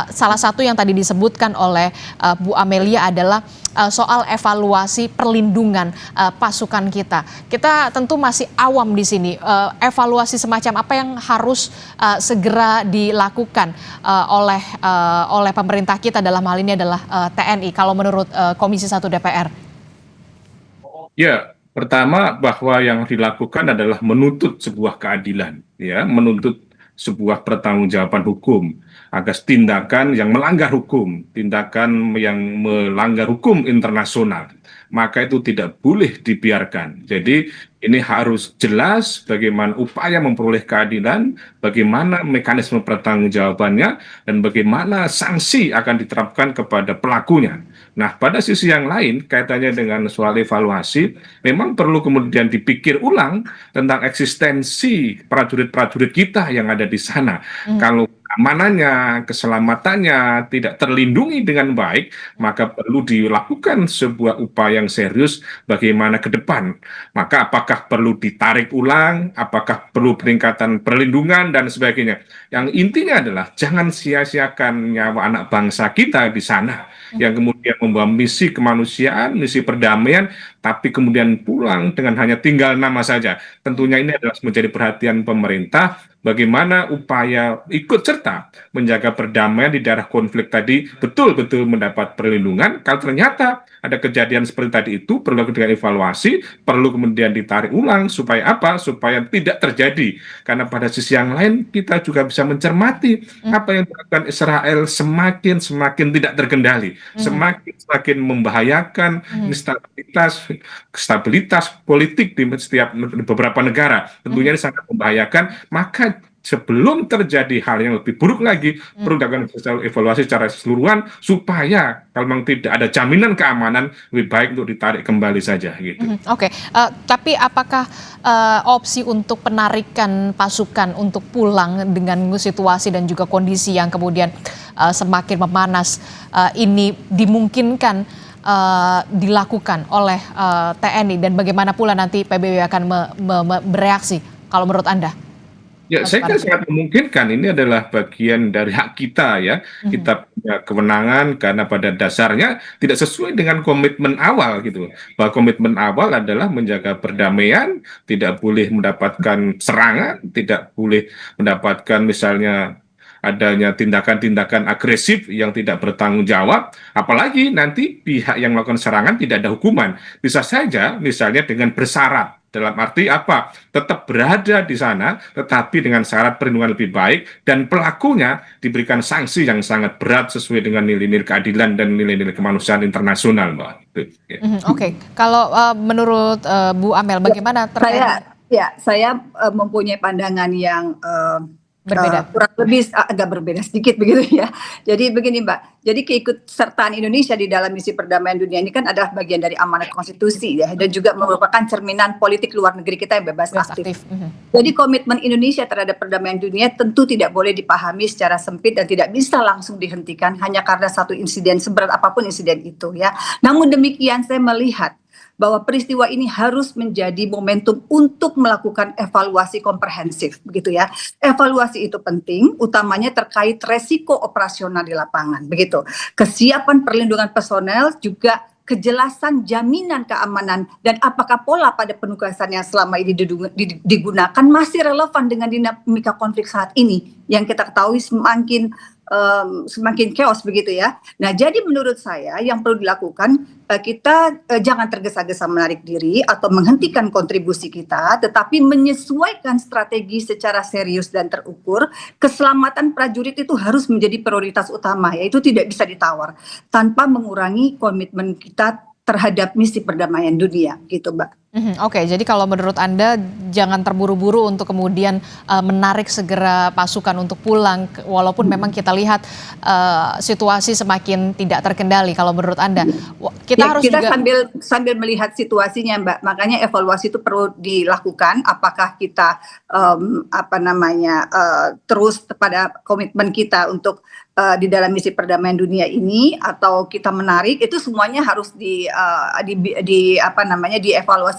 Salah satu yang tadi disebutkan oleh Bu Amelia adalah soal evaluasi perlindungan pasukan kita. Kita tentu masih awam di sini. Evaluasi semacam apa yang harus segera dilakukan oleh pemerintah kita, dalam hal ini adalah TNI, kalau menurut Komisi 1 DPR? Ya, pertama bahwa yang dilakukan adalah menuntut sebuah keadilan, ya, menuntut sebuah pertanggungjawaban hukum atas tindakan yang melanggar hukum, tindakan yang melanggar hukum internasional. Maka itu tidak boleh dibiarkan. Jadi ini harus jelas bagaimana upaya memperoleh keadilan, bagaimana mekanisme pertanggungjawabannya, dan bagaimana sanksi akan diterapkan kepada pelakunya. Nah, pada sisi yang lain, kaitannya dengan soal evaluasi, memang perlu kemudian dipikir ulang tentang eksistensi prajurit-prajurit kita yang ada di sana. Kalau keamanannya, keselamatannya tidak terlindungi dengan baik, maka perlu dilakukan sebuah upaya yang serius bagaimana ke depan. Maka apakah perlu ditarik ulang, apakah perlu peningkatan perlindungan, dan sebagainya. Yang intinya adalah jangan sia-siakan nyawa anak bangsa kita di sana, yang kemudian membawa misi kemanusiaan, misi perdamaian, tapi kemudian pulang dengan hanya tinggal nama saja. Tentunya ini adalah menjadi perhatian pemerintah, bagaimana upaya ikut serta menjaga perdamaian di daerah konflik tadi betul-betul mendapat perlindungan. Kalau ternyata ada kejadian seperti tadi itu, perlu dengan evaluasi, perlu kemudian ditarik ulang, supaya apa? Supaya tidak terjadi. Karena pada sisi yang lain, kita juga bisa mencermati apa yang dilakukan Israel semakin tidak terkendali, semakin membahayakan stabilitas politik di beberapa negara. Tentunya ini sangat membahayakan. Maka sebelum terjadi hal yang lebih buruk lagi, perlu dilakukan evaluasi secara keseluruhan, supaya kalau memang tidak ada jaminan keamanan, lebih baik untuk ditarik kembali saja gitu. Oke, tapi apakah opsi untuk penarikan pasukan untuk pulang dengan situasi dan juga kondisi yang kemudian semakin memanas ini dimungkinkan dilakukan oleh TNI, dan bagaimana pula nanti PBB akan bereaksi kalau menurut Anda? Ya, saya kira sangat memungkinkan. Ini adalah bagian dari hak kita, ya. Kita punya kewenangan karena pada dasarnya tidak sesuai dengan komitmen awal gitu. Bahwa komitmen awal adalah menjaga perdamaian, tidak boleh mendapatkan serangan, tidak boleh mendapatkan misalnya adanya tindakan-tindakan agresif yang tidak bertanggung jawab, apalagi nanti pihak yang melakukan serangan tidak ada hukuman. Bisa saja misalnya dengan bersyarat Dalam arti apa? Tetap berada di sana, tetapi dengan syarat perlindungan lebih baik, dan pelakunya diberikan sanksi yang sangat berat sesuai dengan nilai-nilai keadilan dan nilai-nilai kemanusiaan internasional, Mbak. Oke, kalau menurut Bu Amel, bagaimana terkait? Saya mempunyai pandangan yang berbeda, kurang lebih agak berbeda sedikit begitu ya. Jadi begini Mbak, jadi keikutsertaan Indonesia di dalam misi perdamaian dunia ini kan adalah bagian dari amanat konstitusi ya, dan juga merupakan cerminan politik luar negeri kita yang bebas aktif. Jadi komitmen Indonesia terhadap perdamaian dunia tentu tidak boleh dipahami secara sempit dan tidak bisa langsung dihentikan hanya karena satu insiden, seberat apapun insiden itu ya. Namun demikian saya melihat bahwa peristiwa ini harus menjadi momentum untuk melakukan evaluasi komprehensif begitu ya. Evaluasi itu penting, utamanya terkait resiko operasional di lapangan begitu. Kesiapan perlindungan personel, juga kejelasan jaminan keamanan, dan apakah pola pada penugasan yang selama ini digunakan masih relevan dengan dinamika konflik saat ini yang kita ketahui semakin chaos begitu ya. Nah, jadi menurut saya yang perlu dilakukan, kita jangan tergesa-gesa menarik diri atau menghentikan kontribusi kita, tetapi menyesuaikan strategi secara serius dan terukur. Keselamatan prajurit itu harus menjadi prioritas utama, yaitu tidak bisa ditawar tanpa mengurangi komitmen kita terhadap misi perdamaian dunia gitu, Mbak. Oke, jadi kalau menurut Anda jangan terburu-buru untuk kemudian menarik segera pasukan untuk pulang, walaupun memang kita lihat situasi semakin tidak terkendali. Kalau menurut Anda, kita harus juga sambil melihat situasinya, Mbak. Makanya evaluasi itu perlu dilakukan. Apakah kita terus pada komitmen kita untuk di dalam misi perdamaian dunia ini, atau kita menarik, itu semuanya harus dievaluasi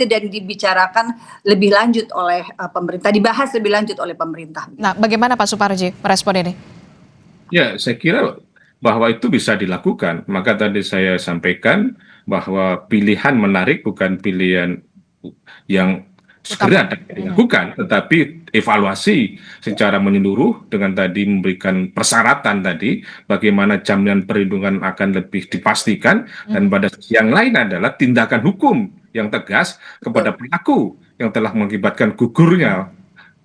dan dibicarakan lebih lanjut oleh pemerintah, dibahas lebih lanjut oleh pemerintah. Nah, bagaimana Pak Suparji merespon ini? Ya, saya kira bahwa itu bisa dilakukan. Maka tadi saya sampaikan bahwa pilihan menarik bukan pilihan yang segera dilakukan, tetapi evaluasi secara menyeluruh dengan tadi memberikan persyaratan tadi bagaimana jaminan perlindungan akan lebih dipastikan, dan pada sisi yang lain adalah tindakan hukum yang tegas kepada pelaku yang telah mengakibatkan gugurnya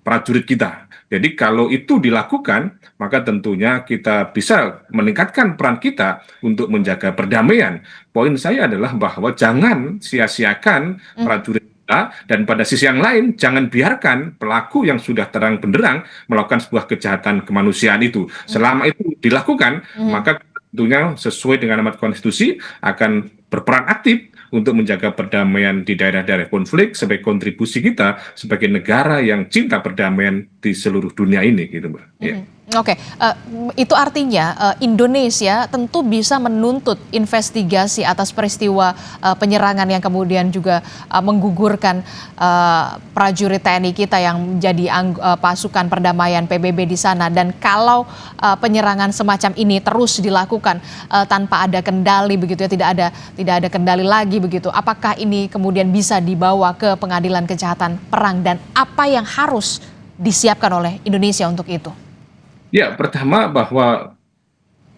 prajurit kita. Jadi kalau itu dilakukan, maka tentunya kita bisa meningkatkan peran kita untuk menjaga perdamaian. Poin saya adalah bahwa jangan sia-siakan prajurit kita, dan pada sisi yang lain jangan biarkan pelaku yang sudah terang benderang melakukan sebuah kejahatan kemanusiaan itu. Selama itu dilakukan, maka tentunya sesuai dengan amanat konstitusi akan berperan aktif untuk menjaga perdamaian di daerah-daerah konflik sebagai kontribusi kita sebagai negara yang cinta perdamaian di seluruh dunia ini, gitu, Mbak. Oke, itu artinya Indonesia tentu bisa menuntut investigasi atas peristiwa penyerangan yang kemudian juga menggugurkan prajurit TNI kita yang menjadi pasukan perdamaian PBB di sana. Dan kalau penyerangan semacam ini terus dilakukan tanpa ada kendali begitu ya, tidak ada kendali lagi begitu, apakah ini kemudian bisa dibawa ke pengadilan kejahatan perang, dan apa yang harus disiapkan oleh Indonesia untuk itu? Ya, pertama bahwa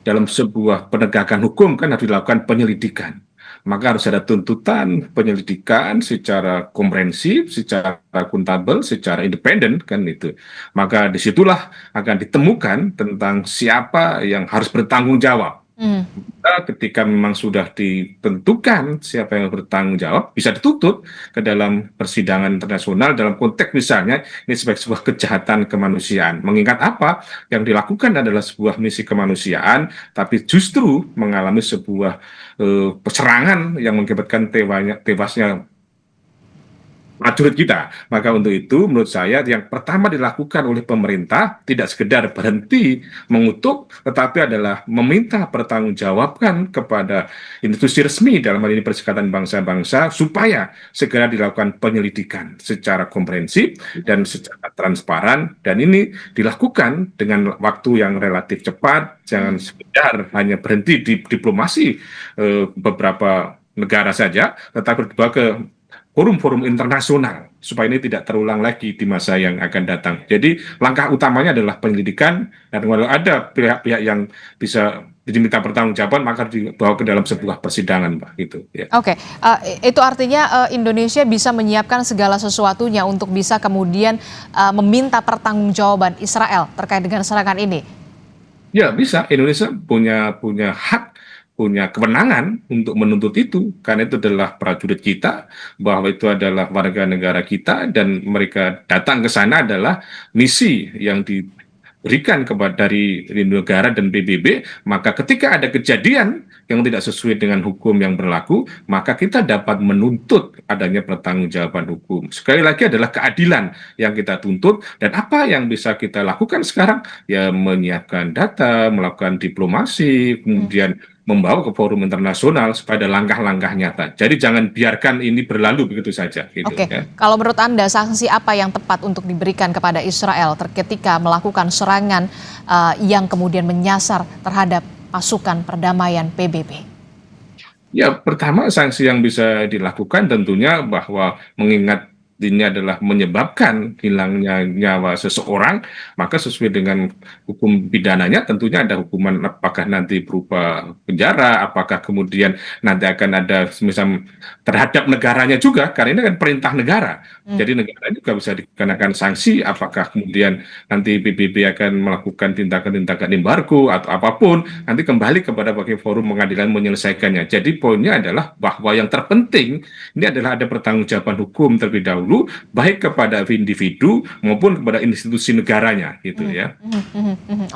dalam sebuah penegakan hukum kan harus dilakukan penyelidikan. Maka harus ada tuntutan penyelidikan secara komprehensif, secara akuntabel, secara independen, kan itu. Maka disitulah akan ditemukan tentang siapa yang harus bertanggung jawab. Ketika memang sudah ditentukan siapa yang bertanggung jawab, bisa dituntut ke dalam persidangan internasional dalam konteks misalnya ini sebagai sebuah kejahatan kemanusiaan. Mengingat apa? Yang dilakukan adalah sebuah misi kemanusiaan, tapi justru mengalami sebuah serangan yang mengakibatkan tewasnya prajurit kita. Maka untuk itu menurut saya yang pertama dilakukan oleh pemerintah tidak sekedar berhenti mengutuk, tetapi adalah meminta pertanggungjawabkan kepada institusi resmi dalam hal ini Perserikatan Bangsa-Bangsa supaya segera dilakukan penyelidikan secara komprehensif dan secara transparan, dan ini dilakukan dengan waktu yang relatif cepat. Jangan sekedar hanya berhenti di diplomasi beberapa negara saja, tetapi dibawa ke forum-forum internasional supaya ini tidak terulang lagi di masa yang akan datang. Jadi langkah utamanya adalah penyelidikan, dan kalau ada pihak-pihak yang bisa diminta pertanggungjawaban maka dibawa ke dalam sebuah persidangan, Pak, gitu ya. Oke, itu artinya Indonesia bisa menyiapkan segala sesuatunya untuk bisa kemudian meminta pertanggungjawaban Israel terkait dengan serangan ini. Ya bisa, Indonesia punya hak, punya kewenangan untuk menuntut itu, karena itu adalah prajurit kita, bahwa itu adalah warga negara kita, dan mereka datang ke sana adalah misi yang diberikan dari negara dan PBB. Maka ketika ada kejadian yang tidak sesuai dengan hukum yang berlaku, maka kita dapat menuntut adanya pertanggungjawaban hukum. Sekali lagi adalah keadilan yang kita tuntut, dan apa yang bisa kita lakukan sekarang, ya menyiapkan data, melakukan diplomasi, kemudian membawa ke forum internasional supaya ada langkah-langkah nyata. Jadi jangan biarkan ini berlalu begitu saja. Gitu, Oke, ya. kalau menurut Anda sanksi apa yang tepat untuk diberikan kepada Israel ketika melakukan serangan yang kemudian menyasar terhadap pasukan perdamaian PBB? Ya, pertama sanksi yang bisa dilakukan tentunya bahwa mengingat ini adalah menyebabkan hilangnya nyawa seseorang, maka sesuai dengan hukum pidananya tentunya ada hukuman, apakah nanti berupa penjara, apakah kemudian nanti akan ada misal terhadap negaranya juga, karena ini kan perintah negara. Jadi negara juga bisa dikenakan sanksi, apakah kemudian nanti PBB akan melakukan tindakan-tindakan embargo atau apapun, nanti kembali kepada bagi forum pengadilan menyelesaikannya. Jadi poinnya adalah bahwa yang terpenting ini adalah ada pertanggungjawaban hukum terlebih dahulu, baik kepada individu maupun kepada institusi negaranya, gitu ya.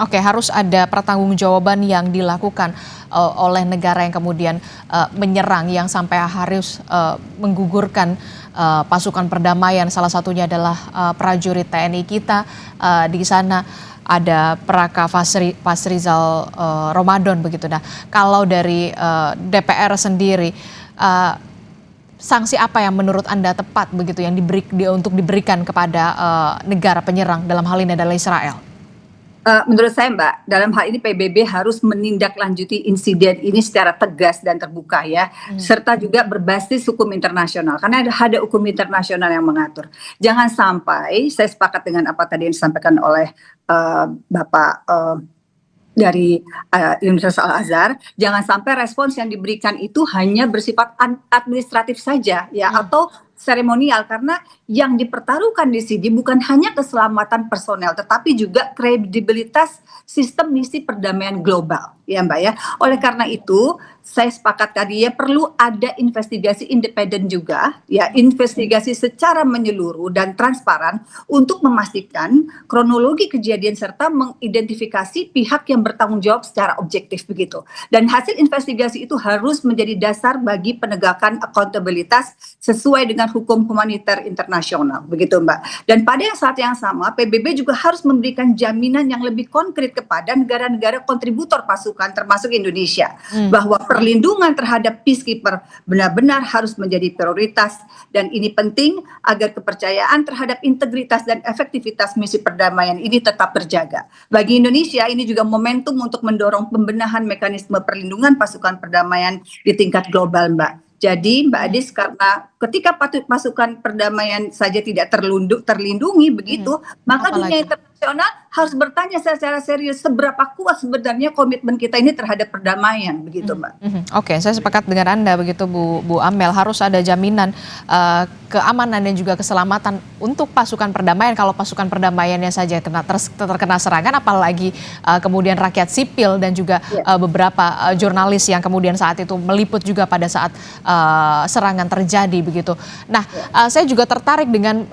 Oke, harus ada pertanggungjawaban yang dilakukan oleh negara yang kemudian menyerang, yang sampai harus menggugurkan pasukan perdamaian. Salah satunya adalah prajurit TNI kita di sana. Ada Praka Farizal Ramadan begitu. Nah, kalau dari DPR sendiri, sanksi apa yang menurut Anda tepat begitu yang untuk diberikan kepada negara penyerang, dalam hal ini adalah Israel? Menurut saya, Mbak, dalam hal ini PBB harus menindaklanjuti insiden ini secara tegas dan terbuka ya, serta juga berbasis hukum internasional, karena ada hukum internasional yang mengatur. Jangan sampai, saya sepakat dengan apa tadi yang disampaikan oleh Bapak dari Universitas Al-Azhar, jangan sampai respons yang diberikan itu hanya bersifat administratif saja ya, atau seremonial, karena yang dipertaruhkan di sini bukan hanya keselamatan personel tetapi juga kredibilitas sistem misi perdamaian global ya Mbak ya. Oleh karena itu saya sepakat tadi ya, perlu ada investigasi independen juga ya, investigasi secara menyeluruh dan transparan untuk memastikan kronologi kejadian serta mengidentifikasi pihak yang bertanggung jawab secara objektif begitu. Dan hasil investigasi itu harus menjadi dasar bagi penegakan akuntabilitas sesuai dengan hukum humaniter internasional begitu Mbak. Dan pada saat yang sama PBB juga harus memberikan jaminan yang lebih konkret kepada negara-negara kontributor pasukan termasuk Indonesia, bahwa perlindungan terhadap peacekeeper benar-benar harus menjadi prioritas, dan ini penting agar kepercayaan terhadap integritas dan efektivitas misi perdamaian ini tetap terjaga. Bagi Indonesia ini juga momentum untuk mendorong pembenahan mekanisme perlindungan pasukan perdamaian di tingkat global Mbak. Jadi Mbak Adis, karena ketika pasukan perdamaian saja tidak terlindungi begitu, maka dunia internasional harus bertanya secara serius seberapa kuat sebenarnya komitmen kita ini terhadap perdamaian begitu Mbak. Oke, saya sepakat dengan Anda begitu Bu Amel, harus ada jaminan keamanan dan juga keselamatan untuk pasukan perdamaian. Kalau pasukan perdamaiannya saja terkena serangan, apalagi kemudian rakyat sipil dan juga beberapa jurnalis yang kemudian saat itu meliput juga pada saat serangan terjadi begitu. Nah, saya juga tertarik dengan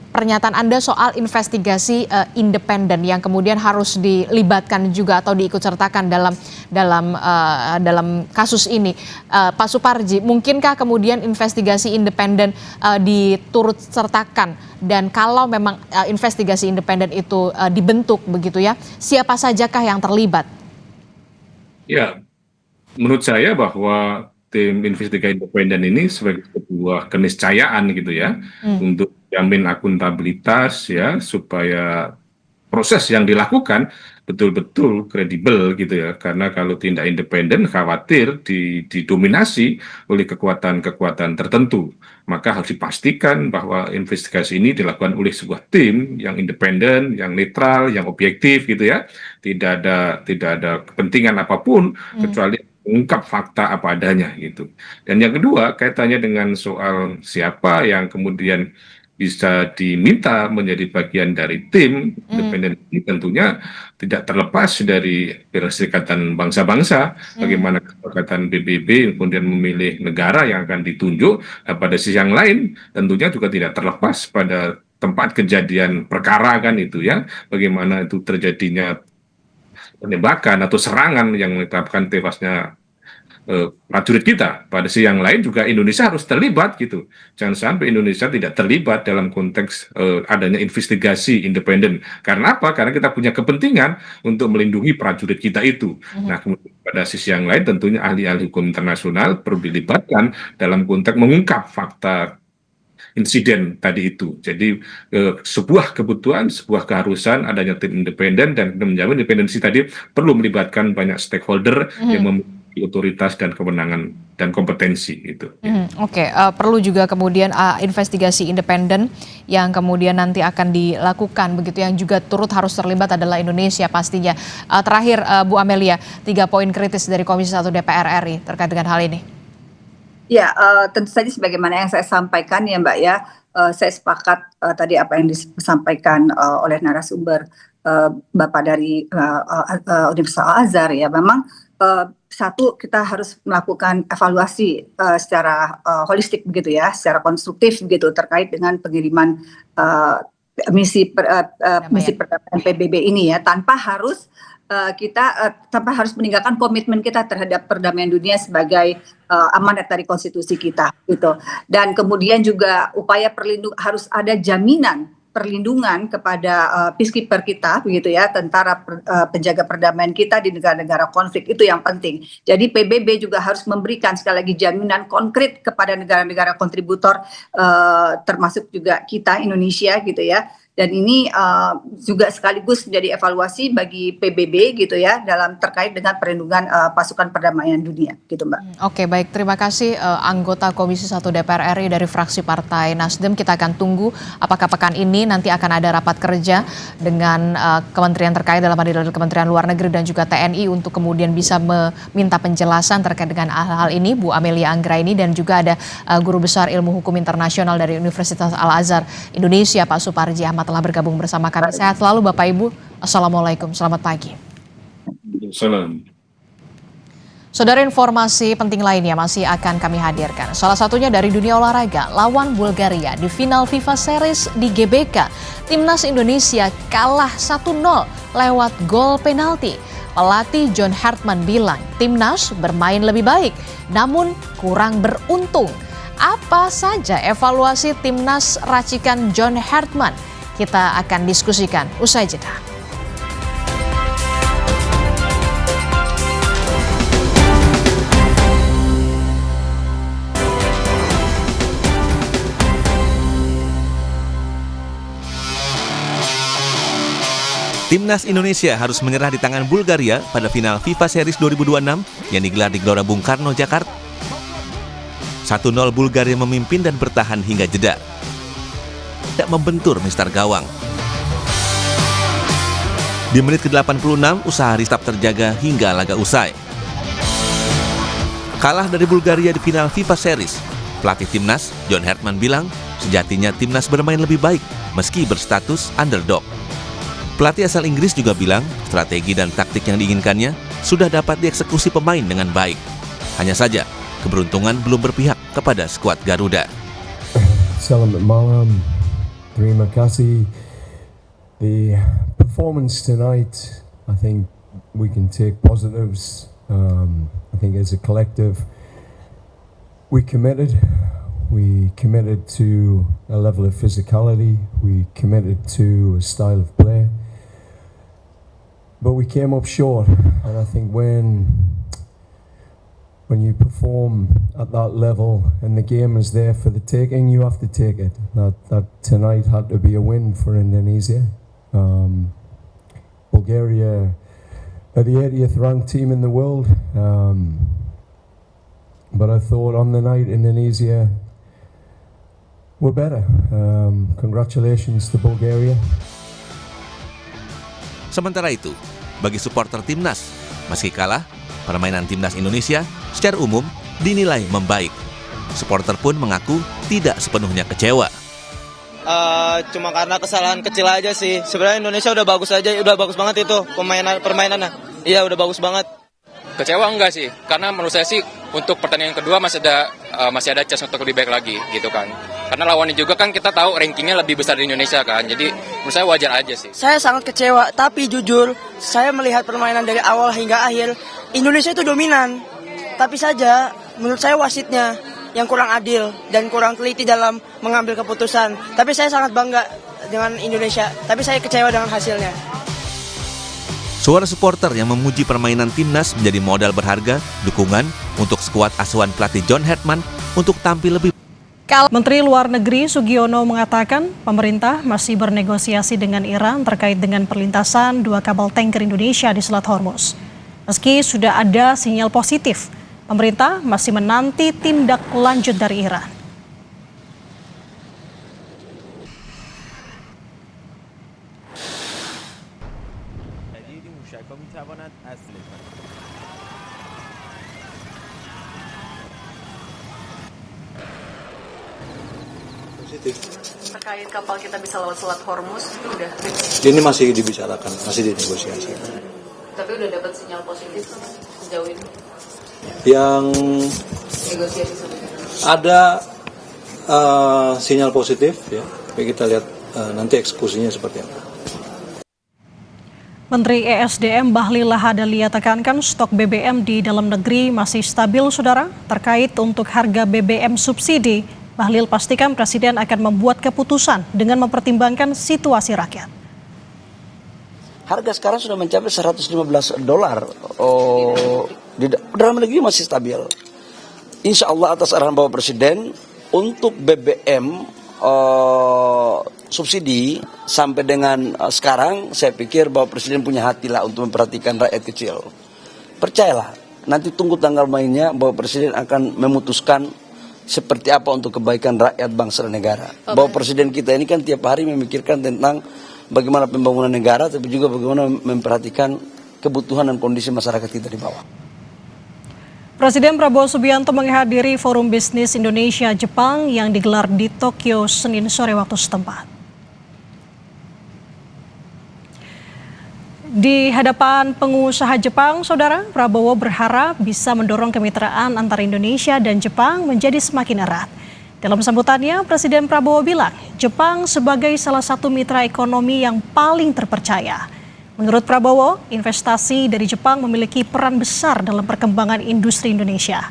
pernyataan Anda soal investigasi independen yang kemudian harus dilibatkan juga atau diikutsertakan dalam kasus ini. Pak Suparji, mungkinkah kemudian investigasi independen diturut sertakan, dan kalau memang investigasi independen itu dibentuk begitu ya, siapa sajakah yang terlibat? Ya, menurut saya bahwa tim investigasi independen ini sebagai sebuah keniscayaan gitu ya, untuk jamin akuntabilitas ya, supaya proses yang dilakukan betul-betul kredibel gitu ya, karena kalau tidak independen khawatir didominasi oleh kekuatan-kekuatan tertentu. Maka harus dipastikan bahwa investigasi ini dilakukan oleh sebuah tim yang independen, yang netral, yang objektif gitu ya, tidak ada kepentingan apapun kecuali mengungkap fakta apa adanya gitu. Dan yang kedua kaitannya dengan soal siapa yang kemudian bisa diminta menjadi bagian dari tim independen ini, tentunya tidak terlepas dari Perserikatan Bangsa-Bangsa, bagaimana kesepakatan PBB kemudian memilih negara yang akan ditunjuk. Pada sisi yang lain tentunya juga tidak terlepas pada tempat kejadian perkara kan itu ya, bagaimana itu terjadinya penembakan atau serangan yang menyebabkan tewasnya prajurit kita. Pada sisi yang lain juga Indonesia harus terlibat gitu. Jangan sampai Indonesia tidak terlibat dalam konteks adanya investigasi independen. Karena apa? Karena kita punya kepentingan untuk melindungi prajurit kita itu. Nah, kemudian pada sisi yang lain tentunya ahli-ahli hukum internasional perlu dilibatkan dalam konteks mengungkap fakta insiden tadi itu. Jadi sebuah kebutuhan, sebuah keharusan adanya tim independen, dan menjamin independensi tadi perlu melibatkan banyak stakeholder yang memiliki otoritas dan kewenangan dan kompetensi gitu. Oke, perlu juga kemudian investigasi independen yang kemudian nanti akan dilakukan begitu, yang juga turut harus terlibat adalah Indonesia pastinya. Terakhir Bu Amelia, 3 poin kritis dari Komisi 1 DPR RI terkait dengan hal ini. Ya, tentu saja sebagaimana yang saya sampaikan ya Mbak ya, saya sepakat tadi apa yang disampaikan oleh narasumber Bapak dari Universitas Al-Azhar ya. Memang satu, kita harus melakukan evaluasi secara holistik begitu ya, secara konstruktif begitu terkait dengan pengiriman misi perdamaian PBB ini ya, tanpa harus tanpa harus meninggalkan komitmen kita terhadap perdamaian dunia sebagai amanat dari konstitusi kita gitu. Dan kemudian juga upaya harus ada jaminan perlindungan kepada peacekeeper kita begitu ya, tentara penjaga perdamaian kita di negara-negara konflik, itu yang penting. Jadi PBB juga harus memberikan sekali lagi jaminan konkret kepada negara-negara kontributor termasuk juga kita Indonesia gitu ya. Dan ini juga sekaligus menjadi evaluasi bagi PBB gitu ya, dalam terkait dengan perlindungan pasukan perdamaian dunia gitu Mbak. Oke, baik, terima kasih anggota Komisi 1 DPR RI dari fraksi Partai Nasdem. Kita akan tunggu apakah pekan ini nanti akan ada rapat kerja dengan kementerian terkait, dalam hal ini Kementerian Luar Negeri dan juga TNI, untuk kemudian bisa meminta penjelasan terkait dengan hal ini. Bu Amelia Anggraini, dan juga ada Guru Besar Ilmu Hukum Internasional dari Universitas Al-Azhar Indonesia, Pak Suparji Ahmad, telah bergabung bersama kami. Sehat selalu Bapak Ibu. Assalamualaikum, selamat pagi. Salam. Saudara, informasi penting lainnya masih akan kami hadirkan. Salah satunya dari dunia olahraga, lawan Bulgaria di final FIFA Series di GBK. Timnas Indonesia kalah 1-0 lewat gol penalti. Pelatih John Hartman bilang timnas bermain lebih baik, namun kurang beruntung. Apa saja evaluasi timnas racikan John Hartman? Kita akan diskusikan usai jeda. Timnas Indonesia harus menyerah di tangan Bulgaria pada final FIFA Series 2026 yang digelar di Gelora Bung Karno, Jakarta. 1-0 Bulgaria memimpin dan bertahan hingga jeda. Tidak membentur Mister Gawang. Di menit ke-86, usaha restart terjaga hingga laga usai. Kalah dari Bulgaria di final FIFA Series, pelatih timnas John Hartman bilang sejatinya timnas bermain lebih baik meski berstatus underdog. Pelatih asal Inggris juga bilang strategi dan taktik yang diinginkannya sudah dapat dieksekusi pemain dengan baik. Hanya saja keberuntungan belum berpihak kepada skuad Garuda. Selamat malam. Terima kasih. The performance tonight, I think we can take positives. I think as a collective, we committed to a level of physicality. We committed to a style of play, but we came up short. And I think when you perform at that level and the game is there for the taking, you have to take it. That tonight had to be a win for Indonesia. Bulgaria are the 80th ranked team in the world. But I thought on the night Indonesia were better. Congratulations to Bulgaria. Sementara itu, bagi supporter timnas, meski kalah, permainan timnas Indonesia secara umum dinilai membaik. Supporter pun mengaku tidak sepenuhnya kecewa. Cuma karena kesalahan kecil aja sih. Sebenarnya Indonesia udah bagus aja, udah bagus banget itu permainannya. Iya, udah bagus banget. Kecewa enggak sih, karena menurut saya sih untuk pertandingan kedua masih ada chance untuk lebih baik lagi gitu kan. Karena lawannya juga kan kita tahu rankingnya lebih besar di Indonesia kan, jadi menurut saya wajar aja sih. Saya sangat kecewa, tapi jujur saya melihat permainan dari awal hingga akhir Indonesia itu dominan. Tapi saja menurut saya wasitnya yang kurang adil dan kurang teliti dalam mengambil keputusan. Tapi saya sangat bangga dengan Indonesia, tapi saya kecewa dengan hasilnya. Suara supporter yang memuji permainan timnas menjadi modal berharga dukungan untuk skuad asuhan pelatih John Hertman untuk tampil lebih. Menteri Luar Negeri Sugiono mengatakan pemerintah masih bernegosiasi dengan Iran terkait dengan perlintasan 2 kapal tanker Indonesia di Selat Hormuz. Meski sudah ada sinyal positif, pemerintah masih menanti tindak lanjut dari Iran. Terkait kapal kita bisa lewat Selat Hormuz, udah Ini masih dibicarakan, masih dinegosiasi. tapi udah dapat sinyal positif sejauh ini. Yang Negosiasi sebenarnya. ada sinyal positif, ya. Tapi kita lihat nanti eksekusinya seperti apa. Menteri ESDM Bahlil Lahadalia tekankan stok BBM di dalam negeri masih stabil, saudara. Terkait untuk harga BBM subsidi, Bahlil pastikan Presiden akan membuat keputusan dengan mempertimbangkan situasi rakyat. Harga sekarang sudah mencapai $115. Di dalam negeri masih stabil. Insya Allah atas arahan Bapak Presiden untuk BBM subsidi sampai dengan sekarang saya pikir Bapak Presiden punya hati lah untuk memperhatikan rakyat kecil. Percayalah, nanti tunggu tanggal mainnya Bapak Presiden akan memutuskan seperti apa untuk kebaikan rakyat bangsa dan negara. Bapak Presiden kita ini kan tiap hari memikirkan tentang bagaimana pembangunan negara, tapi juga bagaimana memperhatikan kebutuhan dan kondisi masyarakat kita di bawah. Presiden Prabowo Subianto menghadiri Forum Bisnis Indonesia-Jepang yang digelar di Tokyo Senin sore waktu setempat. Di hadapan pengusaha Jepang, saudara, Prabowo berharap bisa mendorong kemitraan antara Indonesia dan Jepang menjadi semakin erat. Dalam sambutannya, Presiden Prabowo bilang Jepang sebagai salah satu mitra ekonomi yang paling terpercaya. Menurut Prabowo, investasi dari Jepang memiliki peran besar dalam perkembangan industri Indonesia.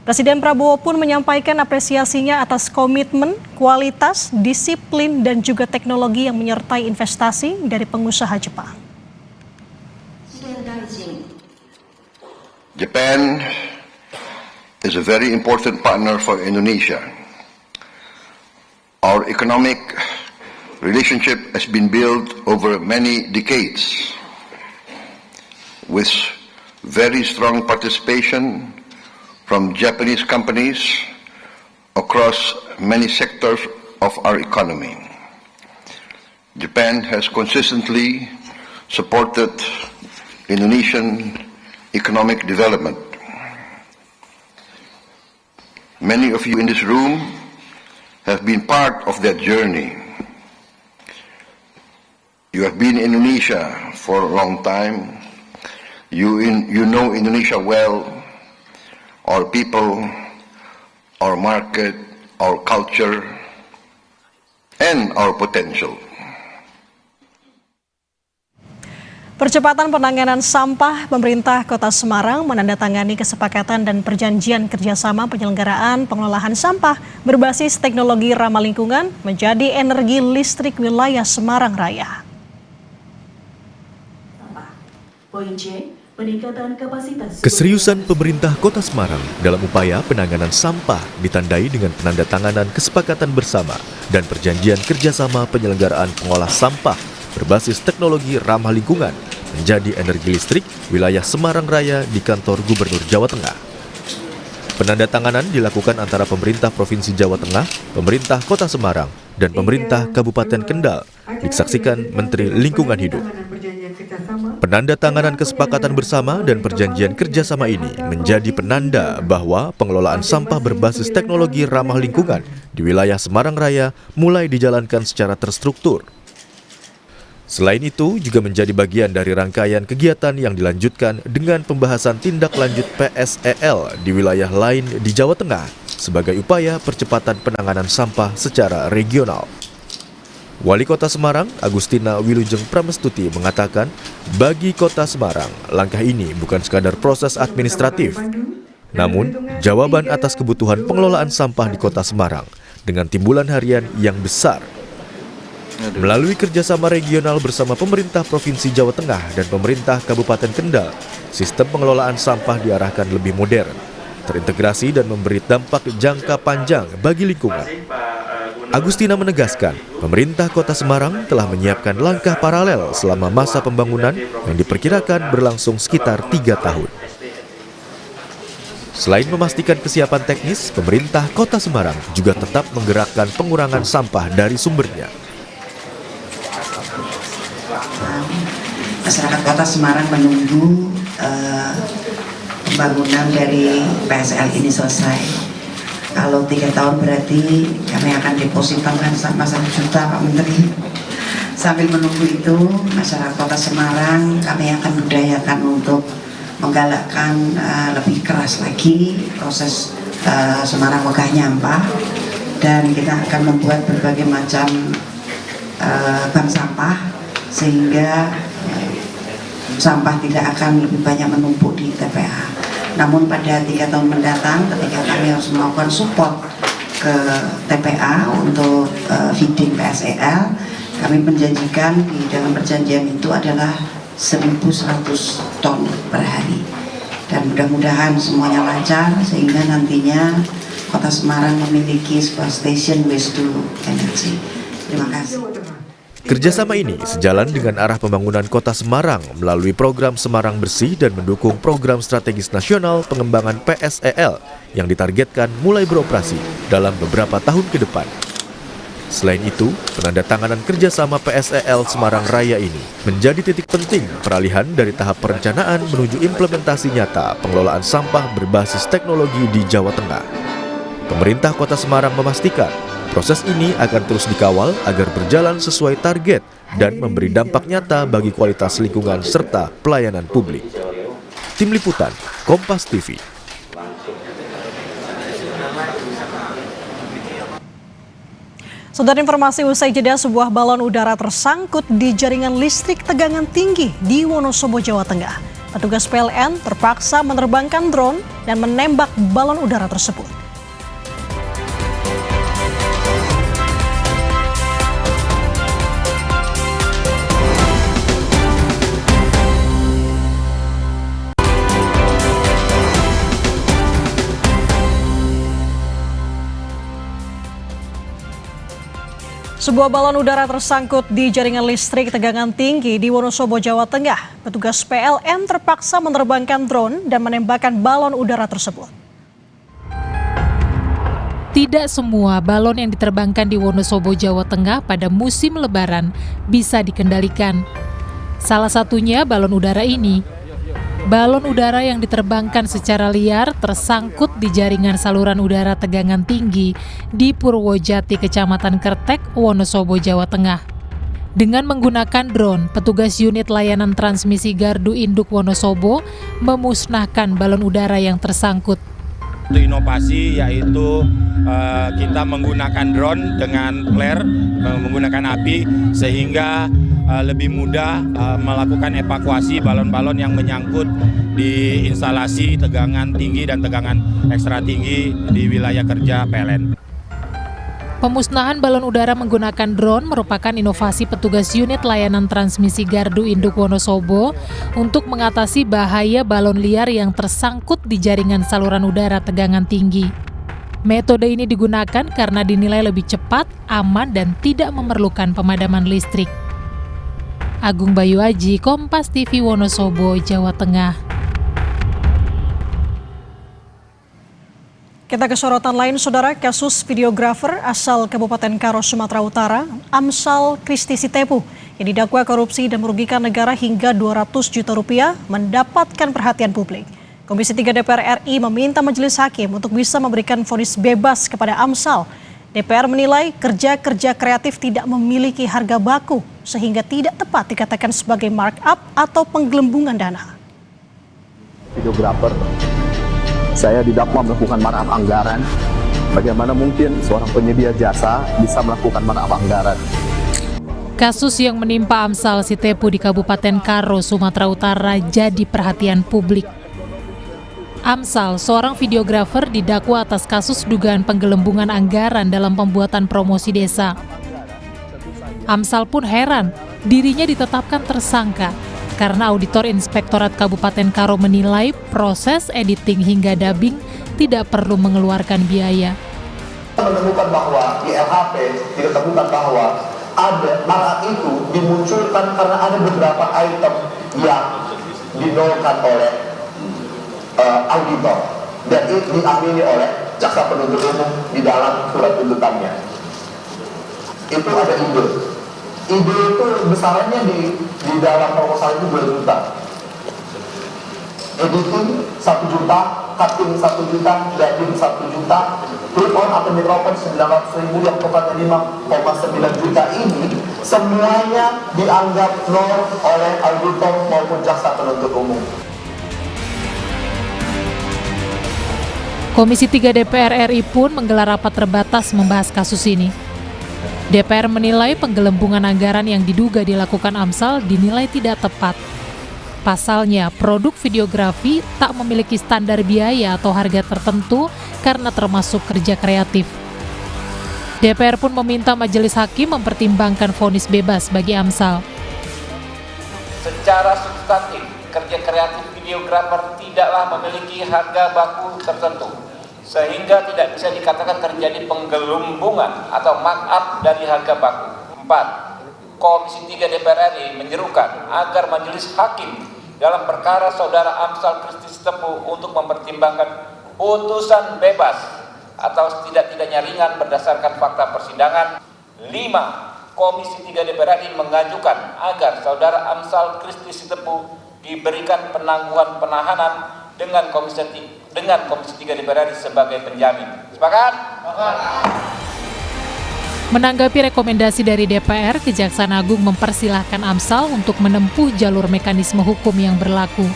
Presiden Prabowo pun menyampaikan apresiasinya atas komitmen, kualitas, disiplin, dan juga teknologi yang menyertai investasi dari pengusaha Jepang. Japan is a very important partner for Indonesia. Our economic relationship has been built over many decades with very strong participation from Japanese companies across many sectors of our economy. Japan has consistently supported Indonesian economic development. Many of you in this room have been part of that journey. You have been in Indonesia for a long time. You know Indonesia well, our people, our market, our culture, and our potential. Percepatan penanganan sampah, pemerintah Kota Semarang menandatangani kesepakatan dan perjanjian kerjasama penyelenggaraan pengelolaan sampah berbasis teknologi ramah lingkungan menjadi energi listrik wilayah Semarang Raya. Keseriusan pemerintah Kota Semarang dalam upaya penanganan sampah ditandai dengan penandatanganan kesepakatan bersama dan perjanjian kerjasama penyelenggaraan pengolah sampah berbasis teknologi ramah lingkungan menjadi energi listrik wilayah Semarang Raya di kantor Gubernur Jawa Tengah. Penandatanganan dilakukan antara pemerintah Provinsi Jawa Tengah, pemerintah Kota Semarang, dan pemerintah Kabupaten Kendal, disaksikan Menteri Lingkungan Hidup. Penandatanganan kesepakatan bersama dan perjanjian kerjasama ini menjadi penanda bahwa pengelolaan sampah berbasis teknologi ramah lingkungan di wilayah Semarang Raya mulai dijalankan secara terstruktur. Selain itu, juga menjadi bagian dari rangkaian kegiatan yang dilanjutkan dengan pembahasan tindak lanjut PSEL di wilayah lain di Jawa Tengah sebagai upaya percepatan penanganan sampah secara regional. Wali Kota Semarang, Agustina Wilujeng Pramestuti mengatakan, bagi Kota Semarang, langkah ini bukan sekadar proses administratif, namun jawaban atas kebutuhan pengelolaan sampah di Kota Semarang dengan timbulan harian yang besar. Melalui kerjasama regional bersama pemerintah Provinsi Jawa Tengah dan pemerintah Kabupaten Kendal, sistem pengelolaan sampah diarahkan lebih modern, terintegrasi dan memberi dampak jangka panjang bagi lingkungan. Agustina menegaskan, pemerintah Kota Semarang telah menyiapkan langkah paralel selama masa pembangunan yang diperkirakan berlangsung sekitar 3 tahun. Selain memastikan kesiapan teknis, pemerintah Kota Semarang juga tetap menggerakkan pengurangan sampah dari sumbernya. Masyarakat Kota Semarang menunggu pembangunan dari PSL ini selesai. Kalau 3 tahun berarti kami akan depositkan sama 1 juta Pak Menteri. Sambil menunggu itu, masyarakat Kota Semarang kami akan budayakan untuk menggalakkan lebih keras lagi proses Semarang Megah Nyampah, dan kita akan membuat berbagai macam bank sampah sehingga sampah tidak akan lebih banyak menumpuk di TPA. Namun pada 3 tahun mendatang, ketika kami harus melakukan support ke TPA untuk feeding PSEL, kami menjanjikan di dalam perjanjian itu adalah 1.100 ton per hari. Dan mudah-mudahan semuanya lancar sehingga nantinya Kota Semarang memiliki sebuah station waste to energy. Terima kasih. Kerjasama ini sejalan dengan arah pembangunan Kota Semarang melalui program Semarang Bersih dan mendukung program strategis nasional pengembangan PSEL yang ditargetkan mulai beroperasi dalam beberapa tahun ke depan. Selain itu, penandatanganan kerjasama PSEL Semarang Raya ini menjadi titik penting peralihan dari tahap perencanaan menuju implementasi nyata pengelolaan sampah berbasis teknologi di Jawa Tengah. Pemerintah Kota Semarang memastikan proses ini akan terus dikawal agar berjalan sesuai target dan memberi dampak nyata bagi kualitas lingkungan serta pelayanan publik. Tim Liputan, Kompas TV. Saudara, informasi usai jeda, sebuah balon udara tersangkut di jaringan listrik tegangan tinggi di Wonosobo, Jawa Tengah. Petugas PLN terpaksa menerbangkan drone dan menembak balon udara tersebut. Sebuah balon udara tersangkut di jaringan listrik tegangan tinggi di Wonosobo, Jawa Tengah. Petugas PLN terpaksa menerbangkan drone dan menembakkan balon udara tersebut. Tidak semua balon yang diterbangkan di Wonosobo, Jawa Tengah pada musim Lebaran bisa dikendalikan. Salah satunya balon udara ini. Balon udara yang diterbangkan secara liar tersangkut di jaringan saluran udara tegangan tinggi di Purwojati, Kecamatan Kertek, Wonosobo, Jawa Tengah. Dengan menggunakan drone, petugas unit layanan transmisi Gardu Induk Wonosobo memusnahkan balon udara yang tersangkut. Untuk inovasi yaitu kita menggunakan drone dengan flare, menggunakan api sehingga lebih mudah melakukan evakuasi balon-balon yang menyangkut di instalasi tegangan tinggi dan tegangan ekstra tinggi di wilayah kerja PLN. Pemusnahan balon udara menggunakan drone merupakan inovasi petugas unit layanan transmisi Gardu Induk Wonosobo untuk mengatasi bahaya balon liar yang tersangkut di jaringan saluran udara tegangan tinggi. Metode ini digunakan karena dinilai lebih cepat, aman, dan tidak memerlukan pemadaman listrik. Agung Bayu Aji, Kompas TV Wonosobo, Jawa Tengah. Kita ke sorotan lain, Saudara. Kasus videografer asal Kabupaten Karo, Sumatera Utara, Amsal Kristi Sitepu, yang didakwa korupsi dan merugikan negara hingga 200 juta rupiah, mendapatkan perhatian publik. Komisi 3 DPR RI meminta majelis hakim untuk bisa memberikan vonis bebas kepada Amsal. DPR menilai kerja-kerja kreatif tidak memiliki harga baku, sehingga tidak tepat dikatakan sebagai markup atau penggelembungan dana. Videografer, saya didakwa melakukan markup anggaran. Bagaimana mungkin seorang penyedia jasa bisa melakukan markup anggaran? Kasus yang menimpa Amsal Sitepu di Kabupaten Karo, Sumatera Utara jadi perhatian publik. Amsal, seorang videografer, didakwa atas kasus dugaan penggelembungan anggaran dalam pembuatan promosi desa. Amsal pun heran, dirinya ditetapkan tersangka karena auditor Inspektorat Kabupaten Karo menilai proses editing hingga dubbing tidak perlu mengeluarkan biaya. Menemukan bahwa di LHP ditemukan bahwa ada markup itu dimunculkan karena ada beberapa item yang dinolkan oleh auditor dan itu diamini oleh jaksa penuntut umum di dalam surat tuntutannya. Itu ada ide itu besarannya di dalam proposal itu 2 juta, editing 1 juta, cutting 1 juta, dubbing 1 juta, clip on atau microphone 900.000 yang totalnya 5,9 juta ini semuanya dianggap nol oleh auditor maupun jaksa penuntut umum. Komisi 3 DPR RI pun menggelar rapat terbatas membahas kasus ini. DPR menilai penggelembungan anggaran yang diduga dilakukan Amsal dinilai tidak tepat. Pasalnya, produk videografi tak memiliki standar biaya atau harga tertentu karena termasuk kerja kreatif. DPR pun meminta majelis hakim mempertimbangkan vonis bebas bagi Amsal. Secara substantif, kerja kreatif videografer tidaklah memiliki harga baku tertentu, sehingga tidak bisa dikatakan terjadi penggelembungan atau markup dari harga baku. 4. Komisi 3 DPR RI menyerukan agar majelis hakim dalam perkara saudara Amsal Kristi Sitepu untuk mempertimbangkan putusan bebas atau setidak-tidaknya ringan berdasarkan fakta persidangan. 5. Komisi 3 DPR RI mengajukan agar saudara Amsal Kristi Sitepu diberikan penangguhan penahanan dengan Komisi 3 DPR RI sebagai penjamin. Sepakat? Menanggapi rekomendasi dari DPR, Kejaksaan Agung mempersilahkan Amsal untuk menempuh jalur mekanisme hukum yang berlaku.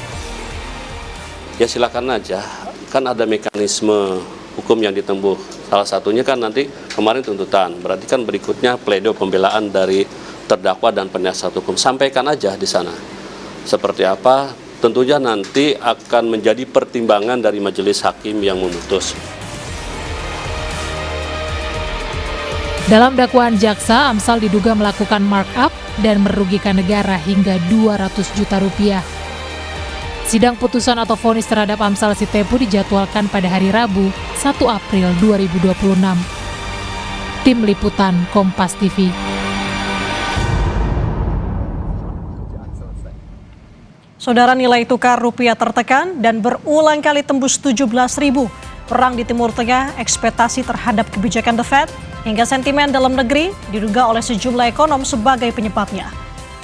Ya silakan aja, kan ada mekanisme hukum yang ditempuh. Salah satunya kan nanti kemarin tuntutan, berarti kan berikutnya pledoi pembelaan dari terdakwa dan penasihat hukum. Sampaikan aja di sana. Seperti apa? Tentunya nanti akan menjadi pertimbangan dari majelis hakim yang memutus. Dalam dakwaan jaksa, Amsal diduga melakukan markup dan merugikan negara hingga 200 juta rupiah. Sidang putusan atau vonis terhadap Amsal Sitepu dijadwalkan pada hari Rabu, 1 April 2026. Tim Liputan Kompas TV. Saudara, nilai tukar rupiah tertekan dan berulang kali tembus 17.000. Perang di Timur Tengah, ekspektasi terhadap kebijakan The Fed, hingga sentimen dalam negeri diduga oleh sejumlah ekonom sebagai penyebabnya.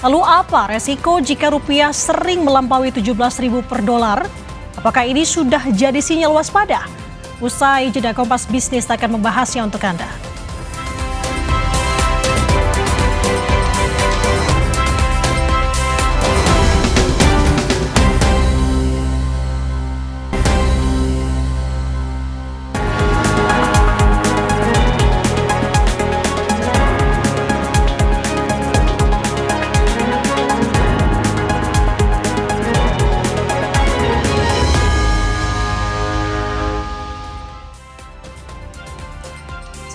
Lalu apa resiko jika rupiah sering melampaui 17.000 per dolar? Apakah ini sudah jadi sinyal waspada? Usai jeda, Kompas Bisnis akan membahasnya untuk Anda.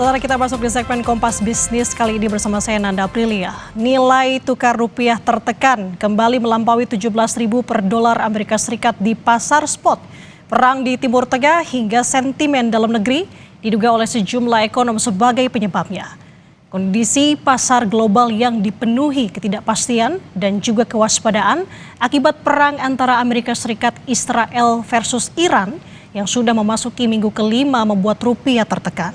Saudara, kita masuk di segmen Kompas Bisnis kali ini bersama saya Nanda Aprilia. Nilai tukar rupiah tertekan kembali melampaui 17.000 per dolar Amerika Serikat di pasar spot. Perang di Timur Tengah hingga sentimen dalam negeri diduga oleh sejumlah ekonom sebagai penyebabnya. Kondisi pasar global yang dipenuhi ketidakpastian dan juga kewaspadaan akibat perang antara Amerika Serikat Israel versus Iran yang sudah memasuki minggu kelima membuat rupiah tertekan.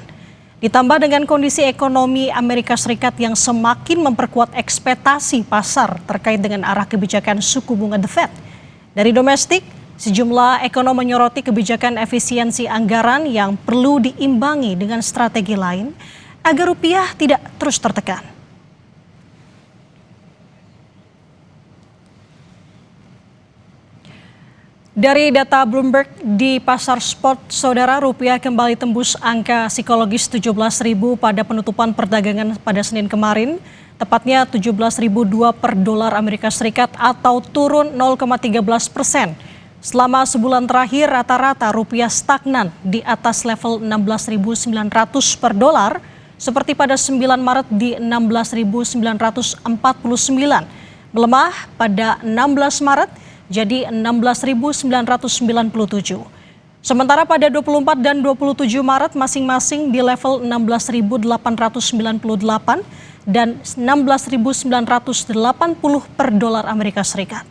Ditambah dengan kondisi ekonomi Amerika Serikat yang semakin memperkuat ekspektasi pasar terkait dengan arah kebijakan suku bunga The Fed. Dari domestik, sejumlah ekonom menyoroti kebijakan efisiensi anggaran yang perlu diimbangi dengan strategi lain agar rupiah tidak terus tertekan. Dari data Bloomberg di pasar spot, saudara, rupiah kembali tembus angka psikologis 17.000 pada penutupan perdagangan pada Senin kemarin, tepatnya 17.002 per dolar Amerika Serikat atau turun 0,13%. Selama sebulan terakhir rata-rata rupiah stagnan di atas level 16.900 per dolar, seperti pada 9 Maret di 16.949, melemah pada 16 Maret jadi 16.997. Sementara pada 24 dan 27 Maret masing-masing di level 16.898 dan 16.980 per dolar Amerika Serikat.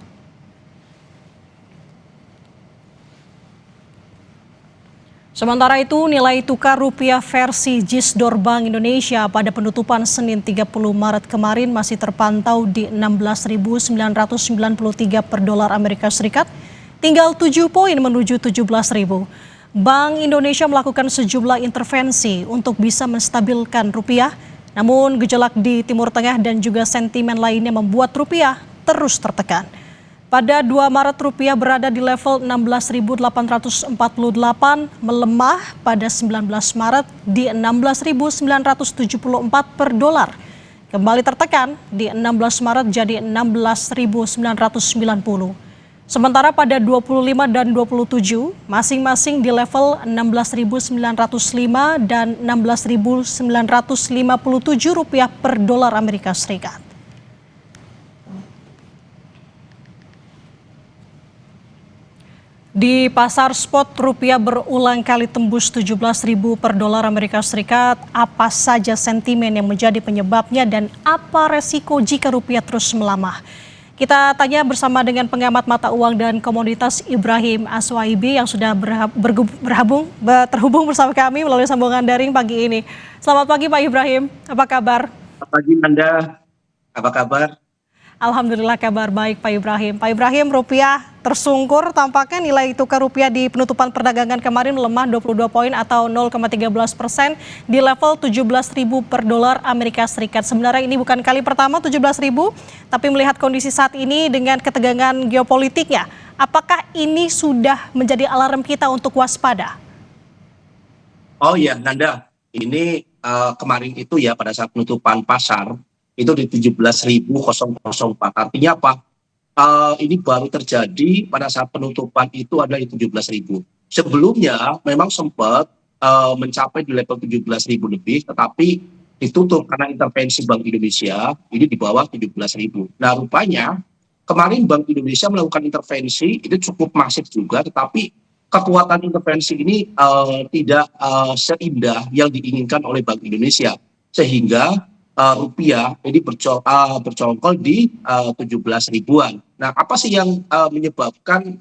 Sementara itu, nilai tukar rupiah versi JIS-DOR Bank Indonesia pada penutupan Senin 30 Maret kemarin masih terpantau di 16.993 per dolar Amerika Serikat, tinggal 7 poin menuju 17.000. Bank Indonesia melakukan sejumlah intervensi untuk bisa menstabilkan rupiah, namun gejolak di Timur Tengah dan juga sentimen lainnya membuat rupiah terus tertekan. Pada 2 Maret rupiah berada di level 16.848, melemah pada 19 Maret di 16.974 per dolar. Kembali tertekan di 16 Maret jadi 16.990. Sementara pada 25 dan 27 masing-masing di level 16.905 dan 16.957 rupiah per dolar Amerika Serikat. Di pasar spot, rupiah berulang kali tembus 17.000 per dolar Amerika Serikat. Apa saja sentimen yang menjadi penyebabnya dan apa resiko jika rupiah terus melamah? Kita tanya bersama dengan pengamat mata uang dan komoditas Ibrahim Aswaibi yang sudah terhubung bersama kami melalui sambungan daring pagi ini. Selamat pagi Pak Ibrahim, apa kabar? Selamat pagi Nanda, apa kabar? Alhamdulillah kabar baik Pak Ibrahim. Pak Ibrahim, rupiah tersungkur, tampaknya nilai tukar rupiah di penutupan perdagangan kemarin melemah 22 poin atau 0,13% di level 17.000 per dolar Amerika Serikat. Sebenarnya ini bukan kali pertama 17.000, tapi melihat kondisi saat ini dengan ketegangan geopolitiknya, apakah ini sudah menjadi alarm kita untuk waspada? Oh ya Nanda, ini kemarin itu ya pada saat penutupan pasar, itu di 17.004. Artinya apa? Ini baru terjadi pada saat penutupan itu adalah di 17.000. Sebelumnya memang sempat mencapai di level 17.000 lebih, tetapi ditutup karena intervensi Bank Indonesia ini di bawah 17.000. Nah rupanya kemarin Bank Indonesia melakukan intervensi itu cukup masif juga, tetapi kekuatan intervensi ini tidak seindah yang diinginkan oleh Bank Indonesia, sehingga rupiah ini bercongkol di 17.000-an. Nah, apa sih yang menyebabkan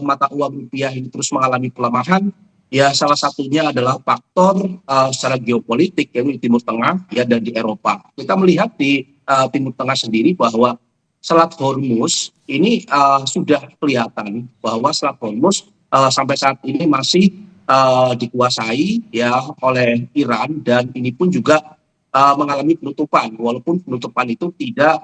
mata uang rupiah ini terus mengalami pelemahan? Ya, salah satunya adalah faktor secara geopolitik yang di Timur Tengah ya dan di Eropa. Kita melihat di Timur Tengah sendiri bahwa Selat Hormuz ini sudah kelihatan bahwa Selat Hormuz sampai saat ini masih dikuasai ya oleh Iran, dan ini pun juga mengalami penutupan, walaupun penutupan itu tidak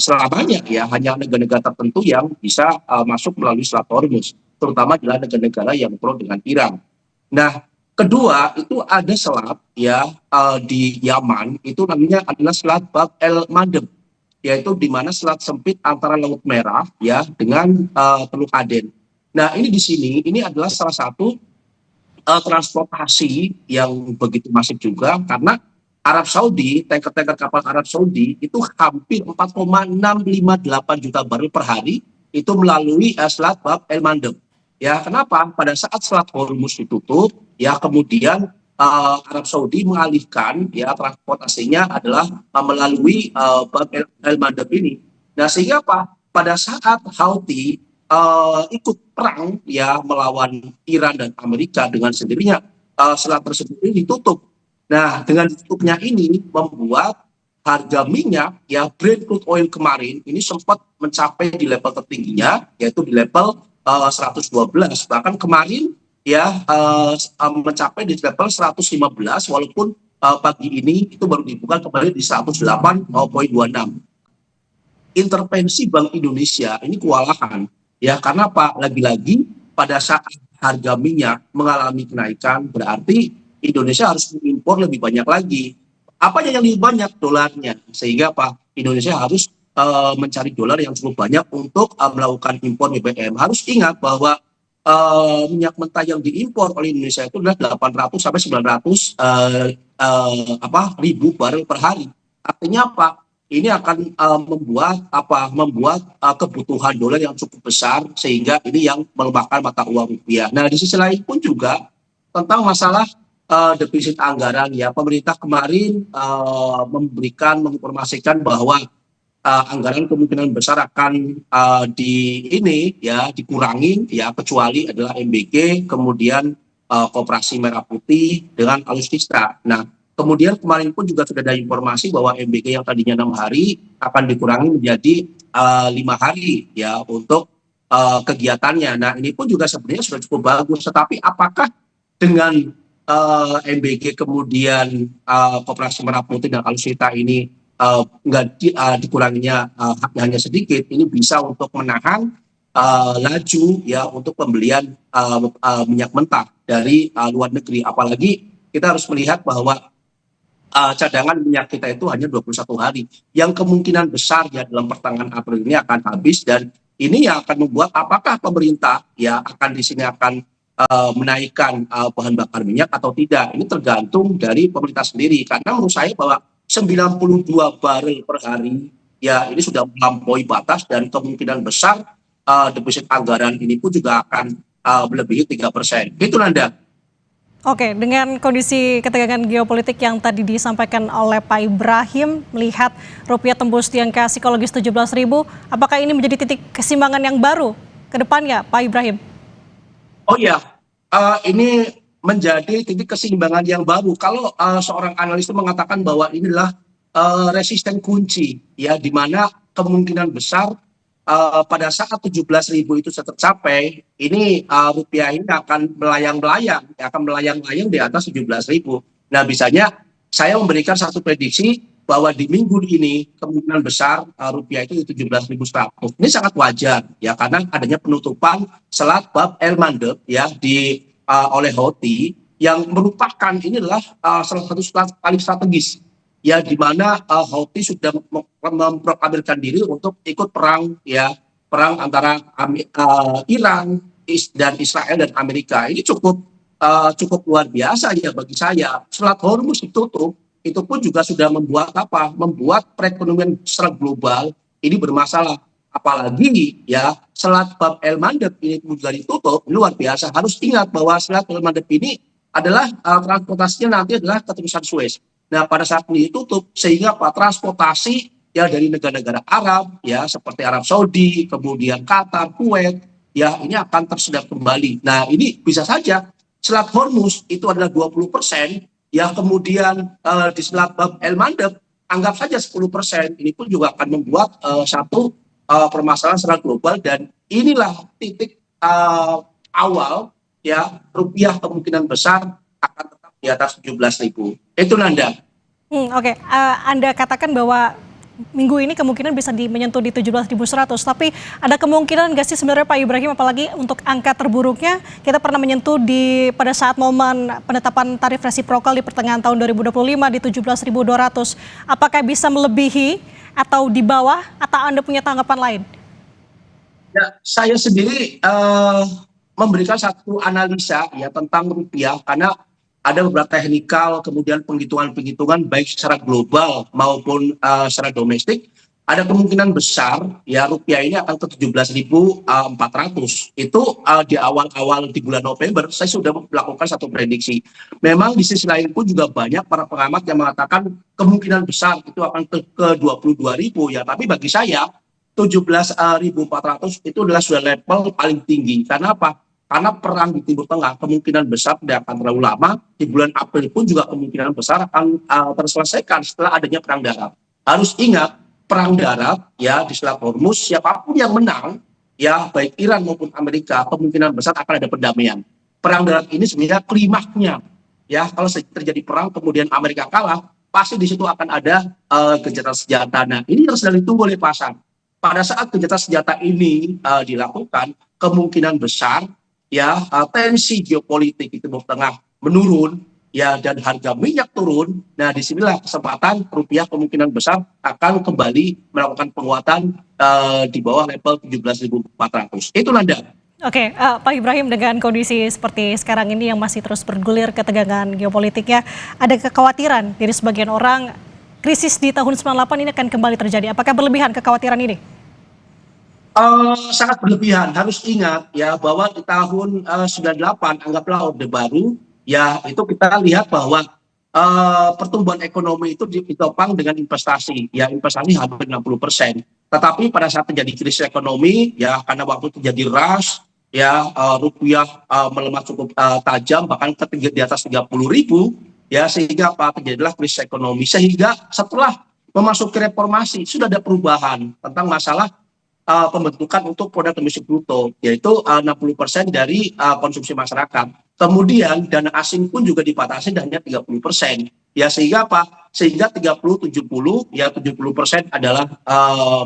selamanya ya, hanya negara-negara tertentu yang bisa masuk melalui Selat Hormuz, terutama adalah negara-negara yang pro dengan Iran. Nah, kedua itu ada selat ya di Yaman, itu namanya adalah Selat Bab el Mandeb, yaitu di mana selat sempit antara Laut Merah ya dengan Teluk Aden. Nah, ini di sini ini adalah salah satu transportasi yang begitu masif juga, karena Arab Saudi, tanker-tanker kapal Arab Saudi itu hampir 4,658 juta barel per hari itu melalui Selat Bab el Mandeb. Ya, kenapa? Pada saat Selat Hormuz ditutup, ya kemudian Arab Saudi mengalihkan ya transportasinya adalah melalui Bab el-Mandeb ini. Nah sehingga apa? Pada saat Houthi ikut perang ya melawan Iran dan Amerika dengan sendirinya, selat tersebut ini ditutup. Nah dengan tutupnya ini membuat harga minyak ya Brent crude oil kemarin ini sempat mencapai di level tertingginya, yaitu di level 112. Bahkan kemarin ya mencapai di level 115, walaupun pagi ini itu baru dibuka kembali di 108,26. Intervensi Bank Indonesia ini kewalahan ya, karena apa? Lagi-lagi pada saat harga minyak mengalami kenaikan berarti Indonesia harus mengimpor lebih banyak lagi. Apa yang lebih banyak? Dolarnya. Sehingga apa? Indonesia harus mencari dolar yang cukup banyak untuk melakukan impor BBM. Harus ingat bahwa minyak mentah yang diimpor oleh Indonesia itu adalah 800 sampai 900 ribu barel per hari. Artinya apa? Ini akan membuat kebutuhan dolar yang cukup besar, sehingga ini yang melemahkan mata uang rupiah. Nah di sisi lain pun juga tentang masalah defisit anggaran ya, pemerintah kemarin menginformasikan bahwa anggaran kemungkinan besar akan dikurangi ya, kecuali adalah MBG, kemudian Koperasi Merah Putih dengan Alutsista. Nah kemudian kemarin pun juga sudah ada informasi bahwa MBG yang tadinya 6 hari akan dikurangi menjadi 5 hari ya untuk kegiatannya. Nah ini pun juga sebenarnya sudah cukup bagus, tetapi apakah dengan MBG kemudian Koperasi Merah Putih dan Alutsista ini dikuranginya hanya sedikit, ini bisa untuk menahan laju ya untuk pembelian minyak mentah dari luar negeri. Apalagi kita harus melihat bahwa cadangan minyak kita itu hanya 21 hari, yang kemungkinan besar ya dalam pertengahan April ini akan habis, dan ini yang akan membuat apakah pemerintah ya akan di sini akan menaikkan bahan bakar minyak atau tidak. Ini tergantung dari pemerintah sendiri, karena menurut saya bahwa 92 barel per hari ya ini sudah melampaui batas, dan kemungkinan besar defisit anggaran ini pun juga akan melebihi 3%. Itu Nanda. Oke, dengan kondisi ketegangan geopolitik yang tadi disampaikan oleh Pak Ibrahim, melihat rupiah tembus di angka psikologis 17.000, apakah ini menjadi titik keseimbangan yang baru ke depannya, Pak Ibrahim? Oh iya, ini menjadi titik keseimbangan yang baru. Kalau seorang analis itu mengatakan bahwa inilah resisten kunci, ya, di mana kemungkinan besar pada saat 17.000 itu tercapai, ini rupiah ini akan melayang-layang di atas 17.000. Nah, bisanya saya memberikan satu prediksi bahwa di minggu ini kemungkinan besar rupiah itu 17.100. Ini sangat wajar ya, karena adanya penutupan selat Bab el-Mandeb ya oleh Houthi, yang merupakan ini adalah salah satu selat paling strategis ya, di mana Houthi sudah memproklamirkan diri untuk ikut perang antara Iran dan Israel dan Amerika. Ini cukup luar biasa ya bagi saya. Selat Hormuz ditutup, itu pun juga sudah membuat perekonomian secara global ini bermasalah. Apalagi ya selat Bab el-Mandeb ini juga ditutup, ini luar biasa. Harus ingat bahwa selat el-Mandeb ini adalah transportasinya nanti adalah keterusan Suez. Nah, pada saat ini ditutup, sehingga transportasi ya dari negara-negara Arab ya seperti Arab Saudi, kemudian Qatar, Kuwait ya ini akan tersedat kembali. Nah, ini bisa saja selat Hormuz itu adalah 20%, ya kemudian di selat Bab el-Mandeb anggap saja 10%. Ini pun juga akan membuat satu permasalahan secara global, dan inilah titik awal ya rupiah kemungkinan besar akan tetap di atas 17.000. Itu Nanda. Oke. Anda katakan bahwa minggu ini kemungkinan bisa menyentuh di 17.100, tapi ada kemungkinan nggak sih sebenarnya Pak Ibrahim, apalagi untuk angka terburuknya kita pernah menyentuh pada saat momen penetapan tarif resiprokal di pertengahan tahun 2025 di 17.200. Apakah bisa melebihi atau di bawah, atau Anda punya tanggapan lain? Ya, saya sendiri memberikan satu analisa ya tentang rupiah, karena ada beberapa teknikal, kemudian penghitungan baik secara global maupun secara domestik. ada kemungkinan besar ya rupiah ini akan ke 17.400. Itu di awal-awal di bulan November saya sudah melakukan satu prediksi. Memang di sisi lain pun juga banyak para pengamat yang mengatakan kemungkinan besar itu akan ke 22.000 ya. Tapi bagi saya 17.400 itu adalah sudah level paling tinggi. Karena apa? Karena perang di Timur Tengah kemungkinan besar tidak akan terlalu lama. Di bulan April pun juga kemungkinan besar akan terselesaikan setelah adanya perang darat. Harus ingat, perang darat ya di Selat Hormuz, siapapun yang menang ya baik Iran maupun Amerika kemungkinan besar akan ada perdamaian. Perang darat ini sebenarnya klimaknya ya, kalau terjadi perang kemudian Amerika kalah, pasti di situ akan ada gencatan senjata. Nah, ini yang sedang ditunggu oleh pasar. Pada saat gencatan senjata ini dilakukan, kemungkinan besar ya tensi geopolitik di Timur Tengah menurun ya, dan harga minyak turun. Nah, disinilah kesempatan rupiah kemungkinan besar akan kembali melakukan penguatan di bawah level 17.400. Itu Nanda. Oke, Pak Ibrahim, dengan kondisi seperti sekarang ini yang masih terus bergulir ketegangan geopolitiknya, ada kekhawatiran dari sebagian orang krisis di tahun 98 ini akan kembali terjadi. Apakah berlebihan kekhawatiran ini? Sangat berlebihan. Harus ingat ya bahwa di tahun 98 anggaplah Orde Baru ya, itu kita lihat bahwa pertumbuhan ekonomi itu ditopang dengan investasi. Ya, investasi hampir 60%. Tetapi pada saat terjadi krisis ekonomi, ya karena waktu terjadi rush, ya rupiah melemah cukup tajam, bahkan di atas 30.000, ya sehingga terjadilah krisis ekonomi. Sehingga setelah memasuki reformasi, sudah ada perubahan tentang masalah pembentukan untuk produk domestik bruto, yaitu 60% dari konsumsi masyarakat. Kemudian dana asing pun juga dibatasi hanya 30%. Ya sehingga apa? Sehingga 30-70, ya 70% adalah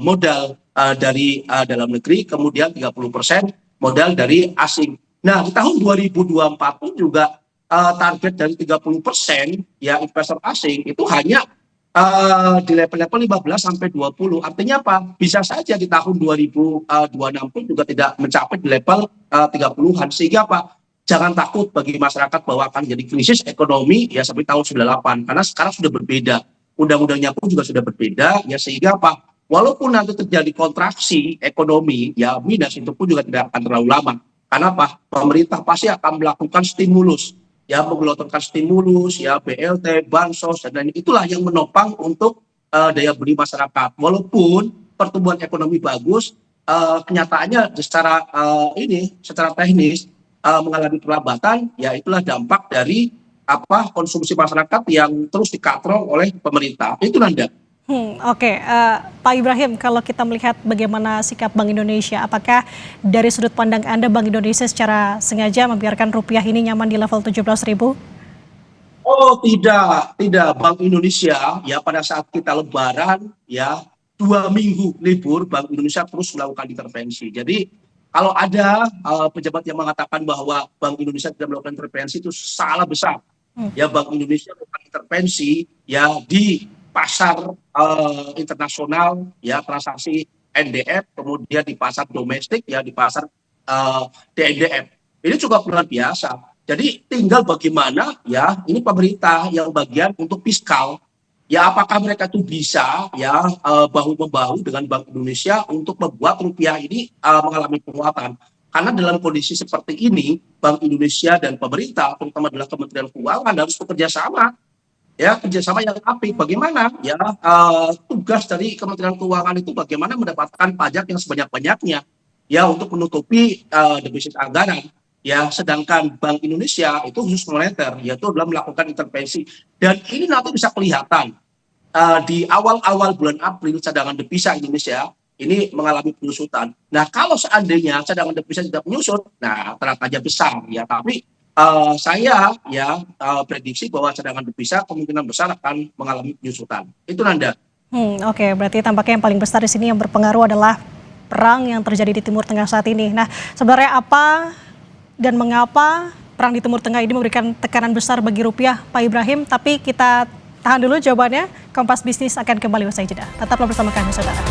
modal dari dalam negeri, kemudian 30% modal dari asing. Nah, di tahun 2024 pun juga target dari 30% ya investor asing itu hanya di level-level 15-20. Artinya apa? Bisa saja di tahun 2026 pun juga tidak mencapai di level 30-an. Sehingga apa? Jangan takut bagi masyarakat bahwa akan jadi krisis ekonomi ya seperti tahun 98, karena sekarang sudah berbeda. Undang-undangnya pun juga sudah berbeda ya, sehingga apa? Walaupun nanti terjadi kontraksi ekonomi ya minus, itu pun juga tidak akan terlalu lama. Karena apa? Pemerintah pasti akan melakukan stimulus. Ya, menggelontorkan stimulus, ya BLT, bansos, dan itulah yang menopang untuk daya beli masyarakat. Walaupun pertumbuhan ekonomi bagus, kenyataannya secara teknis mengalami perlambatan, ya itulah dampak dari konsumsi masyarakat yang terus dikatrol oleh pemerintah. Itu Nanda. Oke, Pak Ibrahim, kalau kita melihat bagaimana sikap Bank Indonesia, apakah dari sudut pandang Anda Bank Indonesia secara sengaja membiarkan rupiah ini nyaman di level 17.000? Oh tidak. Bank Indonesia ya pada saat kita lebaran ya 2 minggu libur, Bank Indonesia terus melakukan intervensi. Jadi kalau ada pejabat yang mengatakan bahwa Bank Indonesia tidak melakukan intervensi, itu salah besar. Ya, Bank Indonesia melakukan intervensi ya di pasar internasional, ya transaksi NDF, kemudian di pasar domestik, ya di pasar TNDF. Ini cukup luar biasa. Jadi tinggal bagaimana ya ini pemerintah yang bagian untuk fiskal. Ya apakah mereka itu bisa ya bahu-membahu dengan Bank Indonesia untuk membuat rupiah ini mengalami penguatan. Karena dalam kondisi seperti ini, Bank Indonesia dan pemerintah, terutama adalah Kementerian Keuangan, harus bekerja sama. Ya, kerjasama yang apik. Bagaimana ya tugas dari Kementerian Keuangan itu bagaimana mendapatkan pajak yang sebanyak-banyaknya ya untuk menutupi defisit anggaran. Ya, sedangkan Bank Indonesia itu khusus moneter, yaitu adalah melakukan intervensi. Dan ini nanti bisa kelihatan di awal-awal bulan April cadangan devisa Indonesia ini mengalami penyusutan. Nah, kalau seandainya cadangan devisa tidak menyusut, nah teratannya besar ya. Tapi saya ya prediksi bahwa cadangan devisa kemungkinan besar akan mengalami penyusutan. Itu Nanda. Oke, berarti tampaknya yang paling besar di sini yang berpengaruh adalah perang yang terjadi di Timur Tengah saat ini. Nah, sebenarnya apa dan mengapa perang di Timur Tengah ini memberikan tekanan besar bagi rupiah, Pak Ibrahim? Tapi kita tahan dulu jawabannya. Kompas Bisnis akan kembali usai jeda. Tetaplah bersama kami, saudara.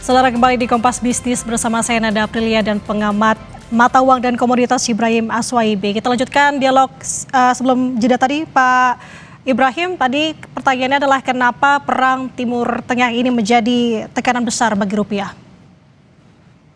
Saudara, kembali di Kompas Bisnis bersama saya Nada Aprilia dan pengamat mata uang dan komoditas Ibrahim Aswaibi. Kita lanjutkan dialog sebelum jeda tadi, Pak Ibrahim. Tadi pertanyaannya adalah kenapa perang Timur Tengah ini menjadi tekanan besar bagi rupiah?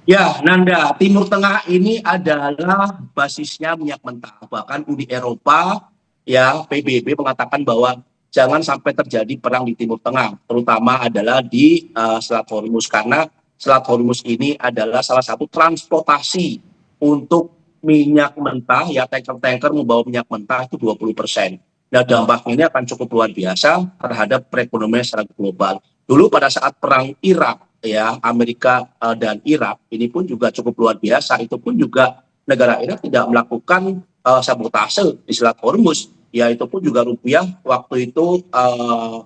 Ya, Nanda, Timur Tengah ini adalah basisnya minyak mentah. Bahkan Uni Eropa, ya PBB mengatakan bahwa jangan sampai terjadi perang di Timur Tengah, terutama adalah di Selat Hormuz, karena Selat Hormuz ini adalah salah satu transportasi untuk minyak mentah, ya tanker-tanker membawa minyak mentah itu 20%. Nah, dampaknya ini akan cukup luar biasa terhadap perekonomian secara global. Dulu pada saat perang Irak, ya Amerika dan Irak ini pun juga cukup luar biasa. Itu pun juga negara Irak tidak melakukan sabotase di Selat Hormuz. Ya itu pun juga rupiah waktu itu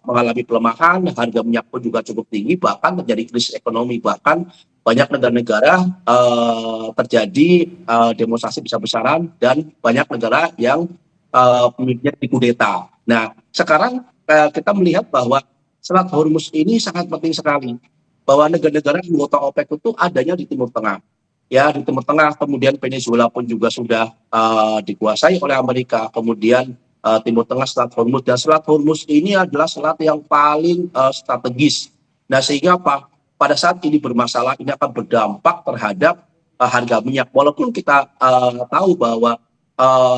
mengalami pelemahan, harga minyak pun juga cukup tinggi, bahkan terjadi krisis ekonomi, bahkan banyak negara-negara terjadi demonstrasi besar-besaran dan banyak negara yang pemimpinnya dikudeta. Nah sekarang kita melihat bahwa Selat Hormuz ini sangat penting sekali, bahwa negara-negara anggota OPEC itu adanya di Timur Tengah. Ya di Timur Tengah, kemudian Venezuela pun juga sudah dikuasai oleh Amerika, kemudian Timur Tengah, Selat Hormuz, dan Selat Hormuz ini adalah selat yang paling strategis. Nah sehingga apa? Pada saat ini bermasalah, ini akan berdampak terhadap harga minyak. Walaupun kita tahu bahwa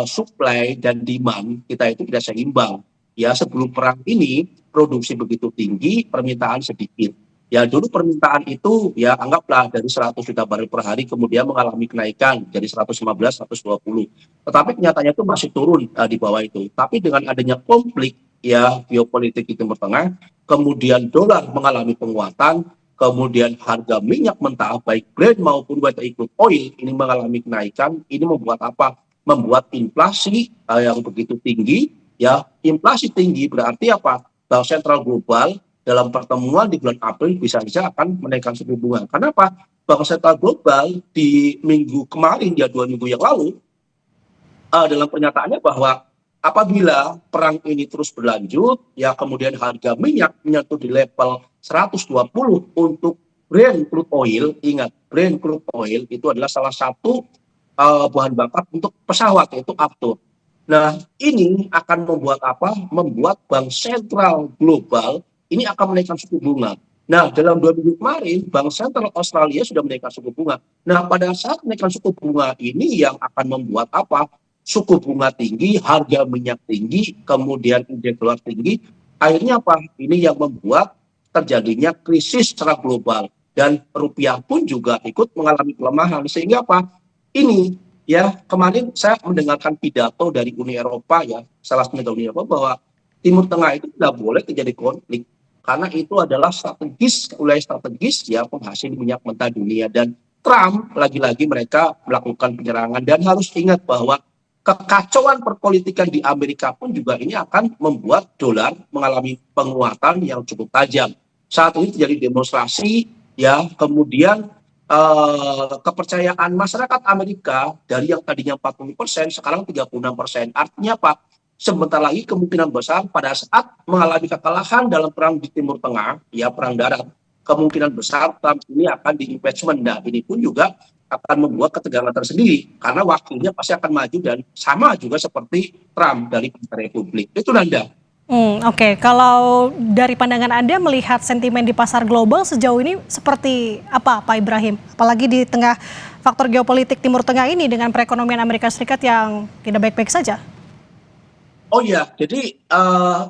supply dan demand kita itu tidak seimbang. Ya sebelum perang ini produksi begitu tinggi, permintaan sedikit. Ya dulu permintaan itu ya anggaplah dari 100 juta barel per hari, kemudian mengalami kenaikan dari 115, 120. Tetapi kenyataannya itu masih turun di bawah itu. Tapi dengan adanya konflik ya geopolitik di Timur Tengah, kemudian dolar mengalami penguatan, kemudian harga minyak mentah baik Brent maupun wet crude oil ini mengalami kenaikan. Ini membuat apa? Membuat inflasi yang begitu tinggi. Ya inflasi tinggi berarti apa? Bank sentral global dalam pertemuan di bulan April bisa saja akan menaikkan suku bunga. Kenapa? Bank sentral global di minggu kemarin, ya 2 minggu yang lalu, dalam pernyataannya bahwa apabila perang ini terus berlanjut, ya kemudian harga minyak menyentuh di level 120 untuk Brent crude oil. Ingat, Brent crude oil itu adalah salah satu bahan bakar untuk pesawat, yaitu aftur. Nah, ini akan membuat apa? Membuat bank sentral global ini akan menaikkan suku bunga. Nah, dalam 2 minggu kemarin, Bank Sentral Australia sudah menaikkan suku bunga. Nah, pada saat menaikkan suku bunga ini yang akan membuat apa? Suku bunga tinggi, harga minyak tinggi, kemudian indeks dolar tinggi. Akhirnya apa? Ini yang membuat terjadinya krisis secara global. Dan rupiah pun juga ikut mengalami pelemahan. Sehingga apa? Ini ya, kemarin saya mendengarkan pidato dari Uni Eropa, ya, salah satu negara Uni Eropa, bahwa Timur Tengah itu tidak boleh terjadi konflik. Karena itu adalah wilayah strategis ya penghasil minyak mentah dunia. Dan Trump lagi-lagi mereka melakukan penyerangan, dan harus ingat bahwa kekacauan perpolitikan di Amerika pun juga ini akan membuat dolar mengalami penguatan yang cukup tajam. Saat ini terjadi demonstrasi ya, kemudian kepercayaan masyarakat Amerika dari yang tadinya 40% sekarang 36%. Artinya apa? Sebentar lagi kemungkinan besar pada saat mengalami kekalahan dalam perang di Timur Tengah, ya perang darat, kemungkinan besar Trump ini akan di-impeachment. Nah, ini pun juga akan membuat ketegangan tersendiri, karena wakilnya pasti akan maju dan sama juga seperti Trump dari Partai Republik. Itu Nanda. Oke. Kalau dari pandangan Anda melihat sentimen di pasar global sejauh ini seperti apa, Pak Ibrahim? Apalagi di tengah faktor geopolitik Timur Tengah ini dengan perekonomian Amerika Serikat yang tidak baik-baik saja. Oh ya, jadi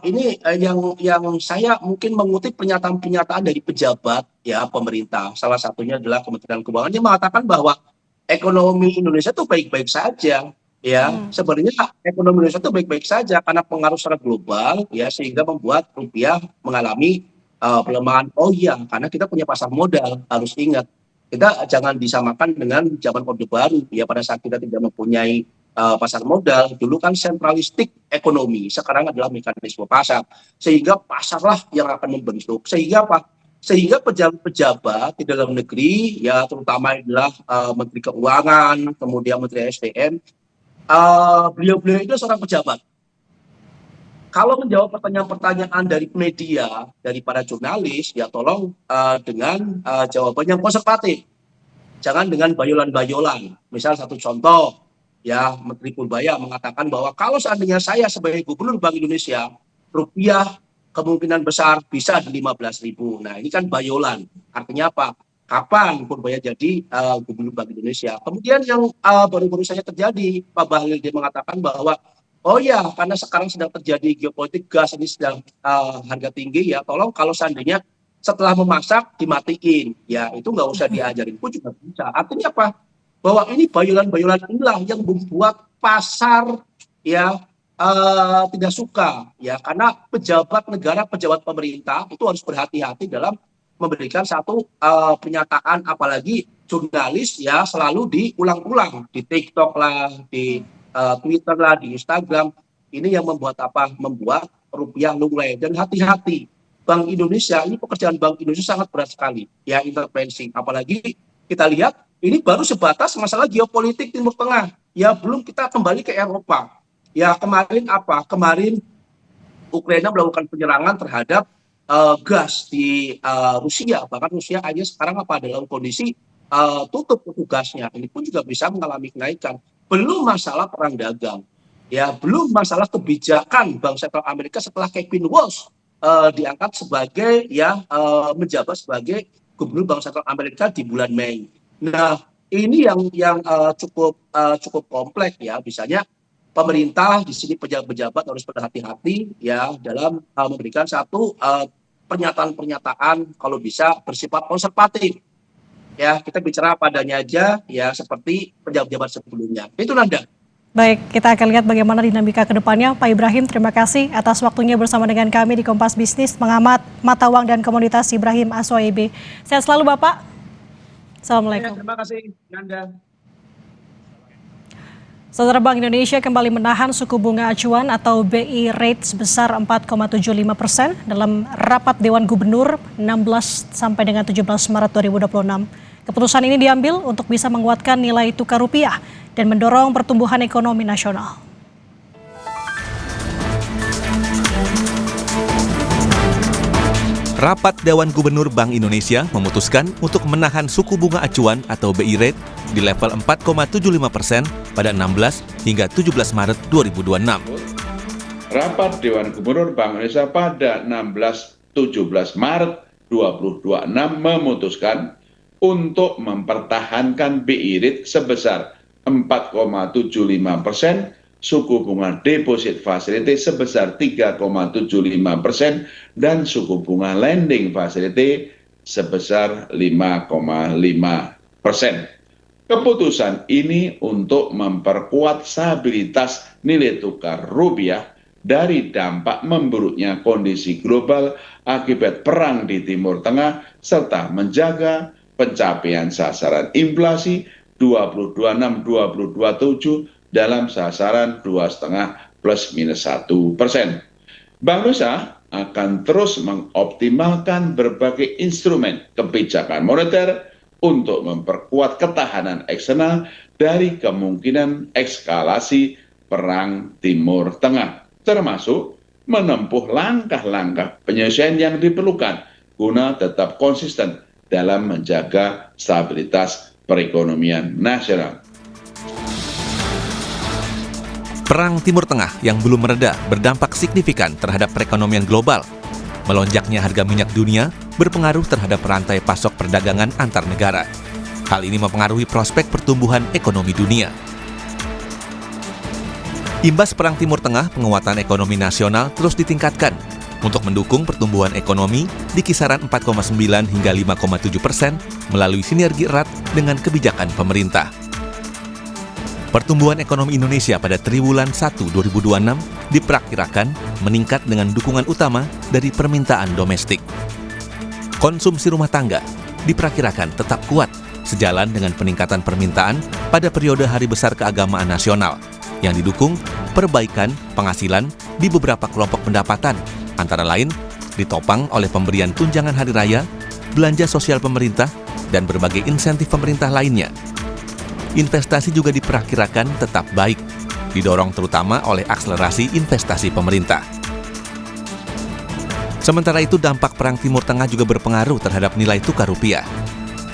ini yang saya mungkin mengutip pernyataan-pernyataan dari pejabat ya pemerintah. Salah satunya adalah Kementerian Keuangan yang mengatakan bahwa ekonomi Indonesia itu baik-baik saja. Ya, sebenarnya ekonomi Indonesia itu baik-baik saja karena pengaruh secara global ya, sehingga membuat rupiah mengalami pelemahan. Oh iya, karena kita punya pasar modal, harus ingat. Kita jangan disamakan dengan zaman Orde Baru ya, pada saat kita tidak mempunyai pasar modal. Dulu kan sentralistik ekonomi, sekarang adalah mekanisme pasar, sehingga pasarlah yang akan membentuk. Sehingga apa? Sehingga pejabat-pejabat di dalam negeri ya, terutama adalah Menteri Keuangan, kemudian Menteri SDM, beliau-beliau itu seorang pejabat kalau menjawab pertanyaan-pertanyaan dari media, dari para jurnalis, ya tolong dengan jawaban yang konservatif. Jangan dengan bayolan-bayolan. Misal satu contoh, ya Menteri Purbaya mengatakan bahwa kalau seandainya saya sebagai Gubernur Bank Indonesia, rupiah kemungkinan besar bisa di 15.000. Nah ini kan bayolan. Artinya apa? Kapan Purbaya jadi Gubernur Bank Indonesia? Kemudian yang baru-baru saja terjadi, Pak Bahlil dia mengatakan bahwa oh ya, karena sekarang sedang terjadi geopolitik gas ini sedang harga tinggi ya, tolong kalau seandainya setelah memasak dimatiin, ya itu nggak usah diajarin pun juga bisa. Artinya apa? Bahwa ini bayolan-bayolan inilah yang membuat pasar ya tidak suka ya, karena pejabat negara, pejabat pemerintah itu harus berhati-hati dalam memberikan satu pernyataan, apalagi jurnalis ya selalu diulang-ulang di TikTok lah, di Twitter lah, di Instagram. Ini yang membuat apa? Membuat rupiah lunglai. Dan hati-hati, Bank Indonesia, ini pekerjaan Bank Indonesia sangat berat sekali, ya intervensi. Apalagi kita lihat, ini baru sebatas masalah geopolitik Timur Tengah. Ya belum kita kembali ke Eropa. Ya kemarin apa? Kemarin Ukraina melakukan penyerangan terhadap gas di Rusia. Bahkan Rusia hanya sekarang apa? Dalam kondisi tutup gasnya. Ini pun juga bisa mengalami kenaikan. Belum masalah perang dagang, ya belum masalah kebijakan Bank Sentral Amerika setelah Kevin Walsh diangkat sebagai menjabat sebagai Gubernur Bank Sentral Amerika di bulan Mei. Nah ini yang cukup kompleks ya. Misalnya pemerintah di sini pejabat-pejabat harus berhati-hati ya dalam memberikan satu pernyataan-pernyataan kalau bisa bersifat konservatif. Ya, kita bicara padanya aja ya seperti pejabat-pejabat sebelumnya. Itu Nanda. Baik, kita akan lihat bagaimana dinamika ke depannya. Pak Ibrahim, terima kasih atas waktunya bersama dengan kami di Kompas Bisnis, pengamat mata uang dan komoditas Ibrahim Aswaib. Sehat selalu Bapak. Assalamualaikum. Ya, terima kasih Nanda. Saudara, Bank Indonesia kembali menahan suku bunga acuan atau BI rate sebesar 4,75% dalam rapat Dewan Gubernur 16 sampai dengan 17 Maret 2026. Keputusan ini diambil untuk bisa menguatkan nilai tukar rupiah dan mendorong pertumbuhan ekonomi nasional. Rapat Dewan Gubernur Bank Indonesia memutuskan untuk menahan suku bunga acuan atau BI rate di level 4,75% pada 16 hingga 17 Maret 2026. Rapat Dewan Gubernur Bank Indonesia pada 16-17 Maret 2026 memutuskan untuk mempertahankan BI rate sebesar 4,75%, suku bunga deposit facility sebesar 3,75% dan suku bunga lending facility sebesar 5,5%. Keputusan ini untuk memperkuat stabilitas nilai tukar rupiah dari dampak memburuknya kondisi global akibat perang di Timur Tengah serta menjaga pencapaian sasaran inflasi 2026-2027 dalam sasaran 2,5 plus minus 1%. Bank Indonesia akan terus mengoptimalkan berbagai instrumen kebijakan moneter untuk memperkuat ketahanan eksternal dari kemungkinan eskalasi perang Timur Tengah, termasuk menempuh langkah-langkah penyesuaian yang diperlukan guna tetap konsisten dalam menjaga stabilitas perekonomian nasional. Perang Timur Tengah yang belum mereda berdampak signifikan terhadap perekonomian global. Melonjaknya harga minyak dunia berpengaruh terhadap rantai pasok perdagangan antar negara. Hal ini mempengaruhi prospek pertumbuhan ekonomi dunia. Imbas Perang Timur Tengah, penguatan ekonomi nasional terus ditingkatkan untuk mendukung pertumbuhan ekonomi di kisaran 4,9 hingga 5,7% melalui sinergi erat dengan kebijakan pemerintah. Pertumbuhan ekonomi Indonesia pada triwulan 1 2026 diperkirakan meningkat dengan dukungan utama dari permintaan domestik. Konsumsi rumah tangga diperkirakan tetap kuat sejalan dengan peningkatan permintaan pada periode Hari Besar Keagamaan Nasional yang didukung perbaikan penghasilan di beberapa kelompok pendapatan, antara lain ditopang oleh pemberian tunjangan hari raya, belanja sosial pemerintah, dan berbagai insentif pemerintah lainnya. Investasi juga diperkirakan tetap baik, didorong terutama oleh akselerasi investasi pemerintah. Sementara itu dampak Perang Timur Tengah juga berpengaruh terhadap nilai tukar rupiah.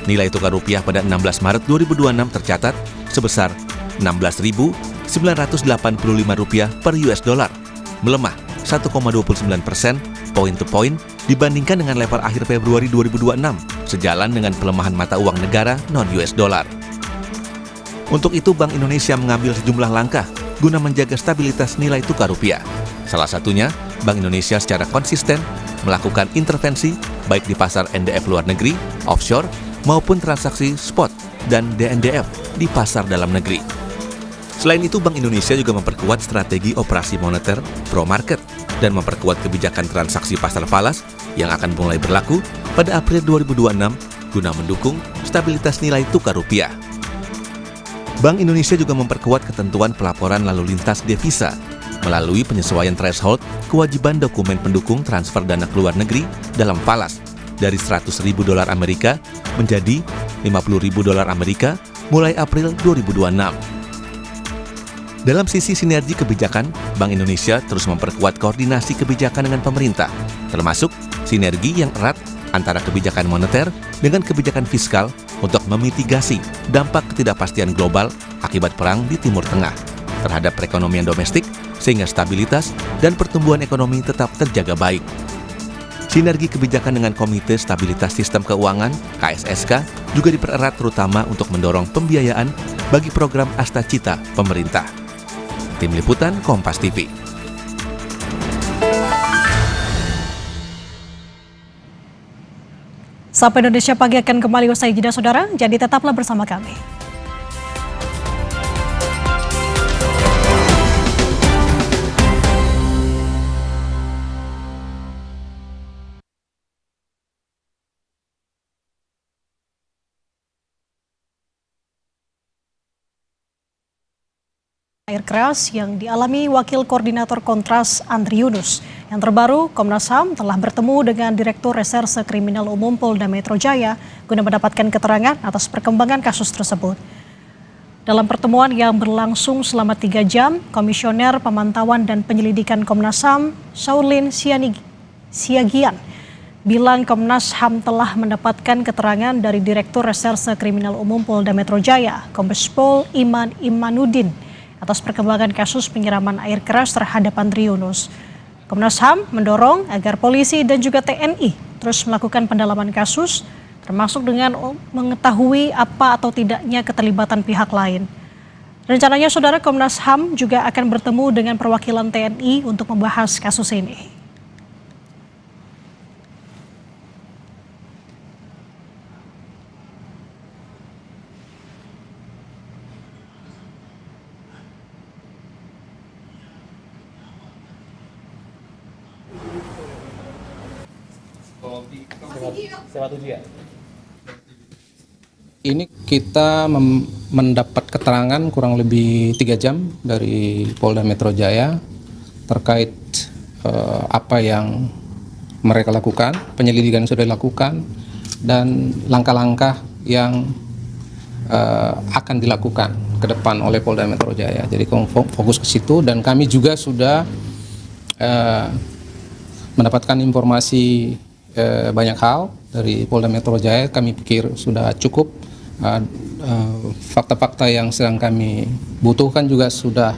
Nilai tukar rupiah pada 16 Maret 2026 tercatat sebesar Rp16.985 per US dollar, melemah 1,29% poin to poin dibandingkan dengan level akhir Februari 2026, sejalan dengan pelemahan mata uang negara non-US dollar. Untuk itu, Bank Indonesia mengambil sejumlah langkah guna menjaga stabilitas nilai tukar rupiah. Salah satunya, Bank Indonesia secara konsisten melakukan intervensi baik di pasar NDF luar negeri, offshore, maupun transaksi spot dan DNDF di pasar dalam negeri. Selain itu, Bank Indonesia juga memperkuat strategi operasi moneter pro-market dan memperkuat kebijakan transaksi pasar falas yang akan mulai berlaku pada April 2026 guna mendukung stabilitas nilai tukar rupiah. Bank Indonesia juga memperkuat ketentuan pelaporan lalu lintas devisa melalui penyesuaian threshold kewajiban dokumen pendukung transfer dana ke luar negeri dalam falas dari $100.000 Amerika menjadi $50.000 Amerika mulai April 2026. Dalam sisi sinergi kebijakan, Bank Indonesia terus memperkuat koordinasi kebijakan dengan pemerintah, termasuk sinergi yang erat antara kebijakan moneter dengan kebijakan fiskal untuk memitigasi dampak ketidakpastian global akibat perang di Timur Tengah terhadap perekonomian domestik, sehingga stabilitas dan pertumbuhan ekonomi tetap terjaga baik. Sinergi kebijakan dengan Komite Stabilitas Sistem Keuangan (KSSK) juga dipererat terutama untuk mendorong pembiayaan bagi program Astacita pemerintah. Tim Liputan Kompas TV. Sapa Indonesia Pagi akan kembali usai jeda, saudara. Jadi tetaplah bersama kami. Air keras yang dialami Wakil Koordinator Kontras Andri Yunus. Yang terbaru, Komnas HAM telah bertemu dengan Direktur Reserse Kriminal Umum Polda Metro Jaya guna mendapatkan keterangan atas perkembangan kasus tersebut. Dalam pertemuan yang berlangsung selama 3 jam, Komisioner Pemantauan dan Penyelidikan Komnas HAM, Shaulin Siagian, bilang Komnas HAM telah mendapatkan keterangan dari Direktur Reserse Kriminal Umum Polda Metro Jaya, Kombes Pol Iman Imanuddin, atas perkembangan kasus penyiraman air keras terhadap Andri Yunus. Komnas HAM mendorong agar polisi dan juga TNI terus melakukan pendalaman kasus, termasuk dengan mengetahui apa atau tidaknya keterlibatan pihak lain. Rencananya, saudara, Komnas HAM juga akan bertemu dengan perwakilan TNI untuk membahas kasus ini. Ini kita mendapat keterangan kurang lebih 3 jam dari Polda Metro Jaya terkait apa yang mereka lakukan, penyelidikan yang sudah dilakukan, dan langkah-langkah yang akan dilakukan ke depan oleh Polda Metro Jaya. Jadi fokus ke situ, dan kami juga sudah mendapatkan informasi banyak hal dari Polda Metro Jaya. Kami pikir sudah cukup. Fakta-fakta yang sedang kami butuhkan juga sudah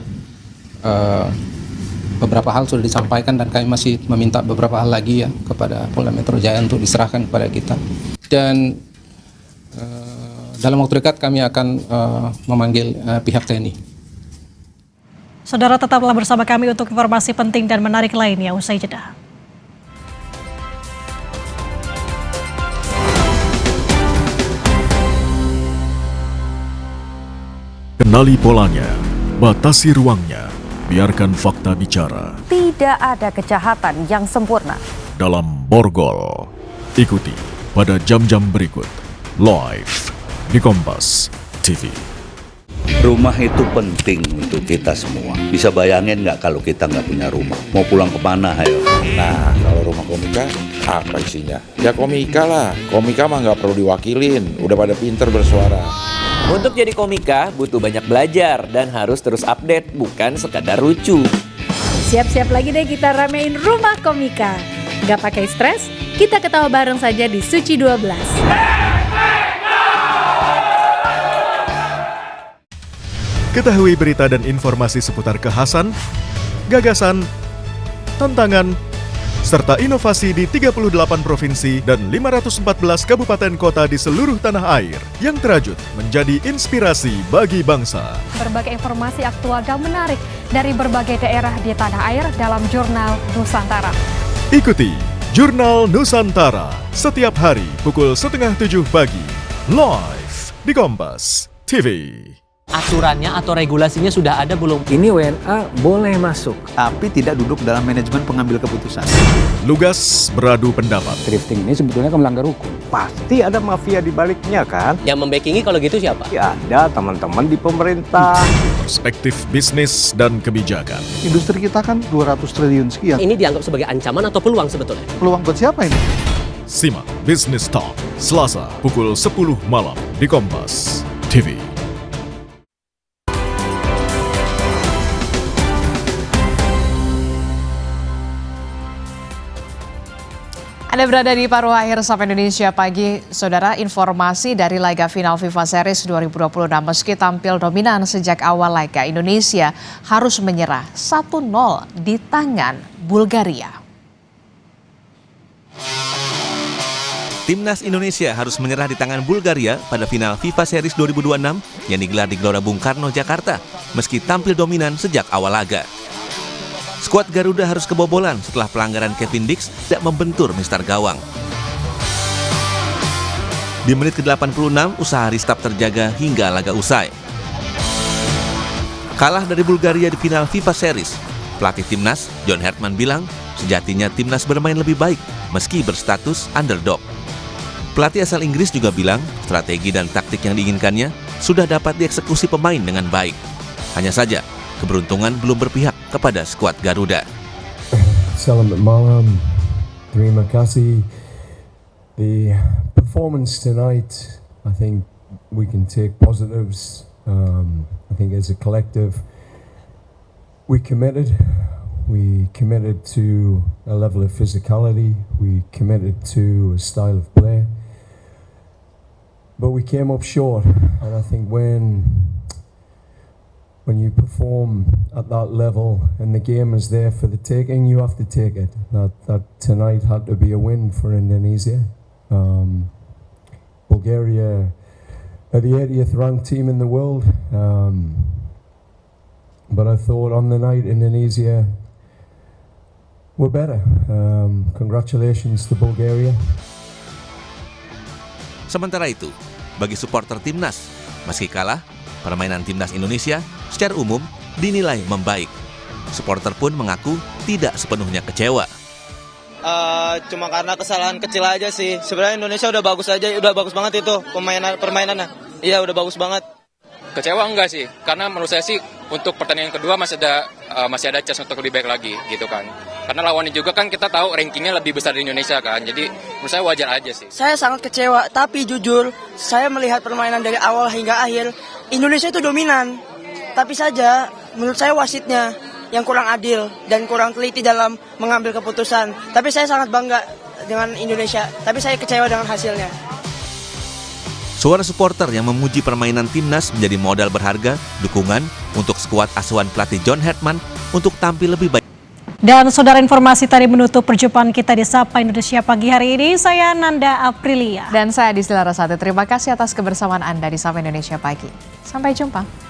beberapa hal sudah disampaikan, dan kami masih meminta beberapa hal lagi ya kepada Polda Metro Jaya untuk diserahkan kepada kita. Dan dalam waktu dekat kami akan memanggil pihak TNI. Saudara, tetaplah bersama kami untuk informasi penting dan menarik lainnya usai jeda. Kenali polanya, batasi ruangnya, biarkan fakta bicara. Tidak ada kejahatan yang sempurna. Dalam Borgol, ikuti pada jam-jam berikut, live di Kompas TV. Rumah itu penting untuk kita semua. Bisa bayangin nggak kalau kita nggak punya rumah? Mau pulang kemana, ayo? Nah, kalau rumah komika, apa isinya? Ya komika lah. Komika mah nggak perlu diwakilin. Udah pada pinter bersuara. Untuk jadi komika, butuh banyak belajar dan harus terus update, bukan sekadar lucu. Siap-siap lagi deh kita ramein rumah komika. Gak pakai stres, kita ketawa bareng saja di Suci 12. Ketahui berita dan informasi seputar kekhasan, gagasan, tantangan, serta inovasi di 38 provinsi dan 514 kabupaten kota di seluruh tanah air yang terajut menjadi inspirasi bagi bangsa. Berbagai informasi aktual dan menarik dari berbagai daerah di tanah air dalam Jurnal Nusantara. Ikuti Jurnal Nusantara setiap hari pukul 6:30 pagi, live di Kompas TV. Aturannya atau regulasinya sudah ada belum? Ini WNA boleh masuk, tapi tidak duduk dalam manajemen pengambil keputusan. Lugas beradu pendapat. Thrifting ini sebetulnya kan melanggar hukum. Pasti ada mafia di baliknya kan? Yang membackingi kalau gitu siapa? Ya ada teman-teman di pemerintah. Perspektif bisnis dan kebijakan. Industri kita kan 200 triliun sekian. Ini dianggap sebagai ancaman atau peluang sebetulnya? Peluang buat siapa ini? Simak Business Talk, Selasa pukul 10 malam di Kompas TV. Anda berada di paruh akhir Sapa Indonesia Pagi. Saudara, informasi dari laga final FIFA Series 2026 meski tampil dominan sejak awal laga, Indonesia harus menyerah 1-0 di tangan Bulgaria. Timnas Indonesia harus menyerah di tangan Bulgaria pada final FIFA Series 2026 yang digelar di Gelora Bung Karno, Jakarta, meski tampil dominan sejak awal laga. Skuad Garuda harus kebobolan setelah pelanggaran Kevin Dix tidak membentur mister gawang. Di menit ke-86, usaha restart terjaga hingga laga usai. Kalah dari Bulgaria di final FIFA Series, pelatih timnas John Hertman bilang sejatinya timnas bermain lebih baik meski berstatus underdog. Pelatih asal Inggris juga bilang strategi dan taktik yang diinginkannya sudah dapat dieksekusi pemain dengan baik. Hanya saja, keberuntungan belum berpihak kepada skuad Garuda. Selamat malam, terima kasih. The performance tonight, I think we can take positives. I think as a collective, we committed to a level of physicality, we committed to a style of play, but we came up short. And I think when you perform at that level and the game is there for the taking, you have to take it. That tonight had to be a win for Indonesia. Bulgaria are the 80th ranked team in the world, but I thought on the night Indonesia were better. Congratulations to Bulgaria. Sementara itu, bagi supporter timnas, meski kalah, permainan timnas Indonesia secara umum dinilai membaik. Supporter pun mengaku tidak sepenuhnya kecewa. Cuma karena kesalahan kecil aja sih. Sebenarnya Indonesia udah bagus aja, udah bagus banget itu permainannya. Iya, udah bagus banget. Kecewa enggak sih? Karena menurut saya sih untuk pertandingan kedua masih ada chance untuk lebih baik lagi gitu kan. Karena lawannya juga kan kita tahu rankingnya lebih besar di Indonesia kan. Jadi menurut saya wajar aja sih. Saya sangat kecewa, tapi jujur saya melihat permainan dari awal hingga akhir Indonesia itu dominan. Tapi saja menurut saya wasitnya yang kurang adil dan kurang teliti dalam mengambil keputusan. Tapi saya sangat bangga dengan Indonesia, tapi saya kecewa dengan hasilnya. Suara supporter yang memuji permainan timnas menjadi modal berharga dukungan untuk skuad asuhan pelatih John Hertman untuk tampil lebih baik. Dan saudara, informasi tadi menutup perjumpaan kita di Sapa Indonesia Pagi hari ini. Saya Nanda Aprilia. Dan saya Disla Rasati. Terima kasih atas kebersamaan Anda di Sapa Indonesia Pagi. Sampai jumpa.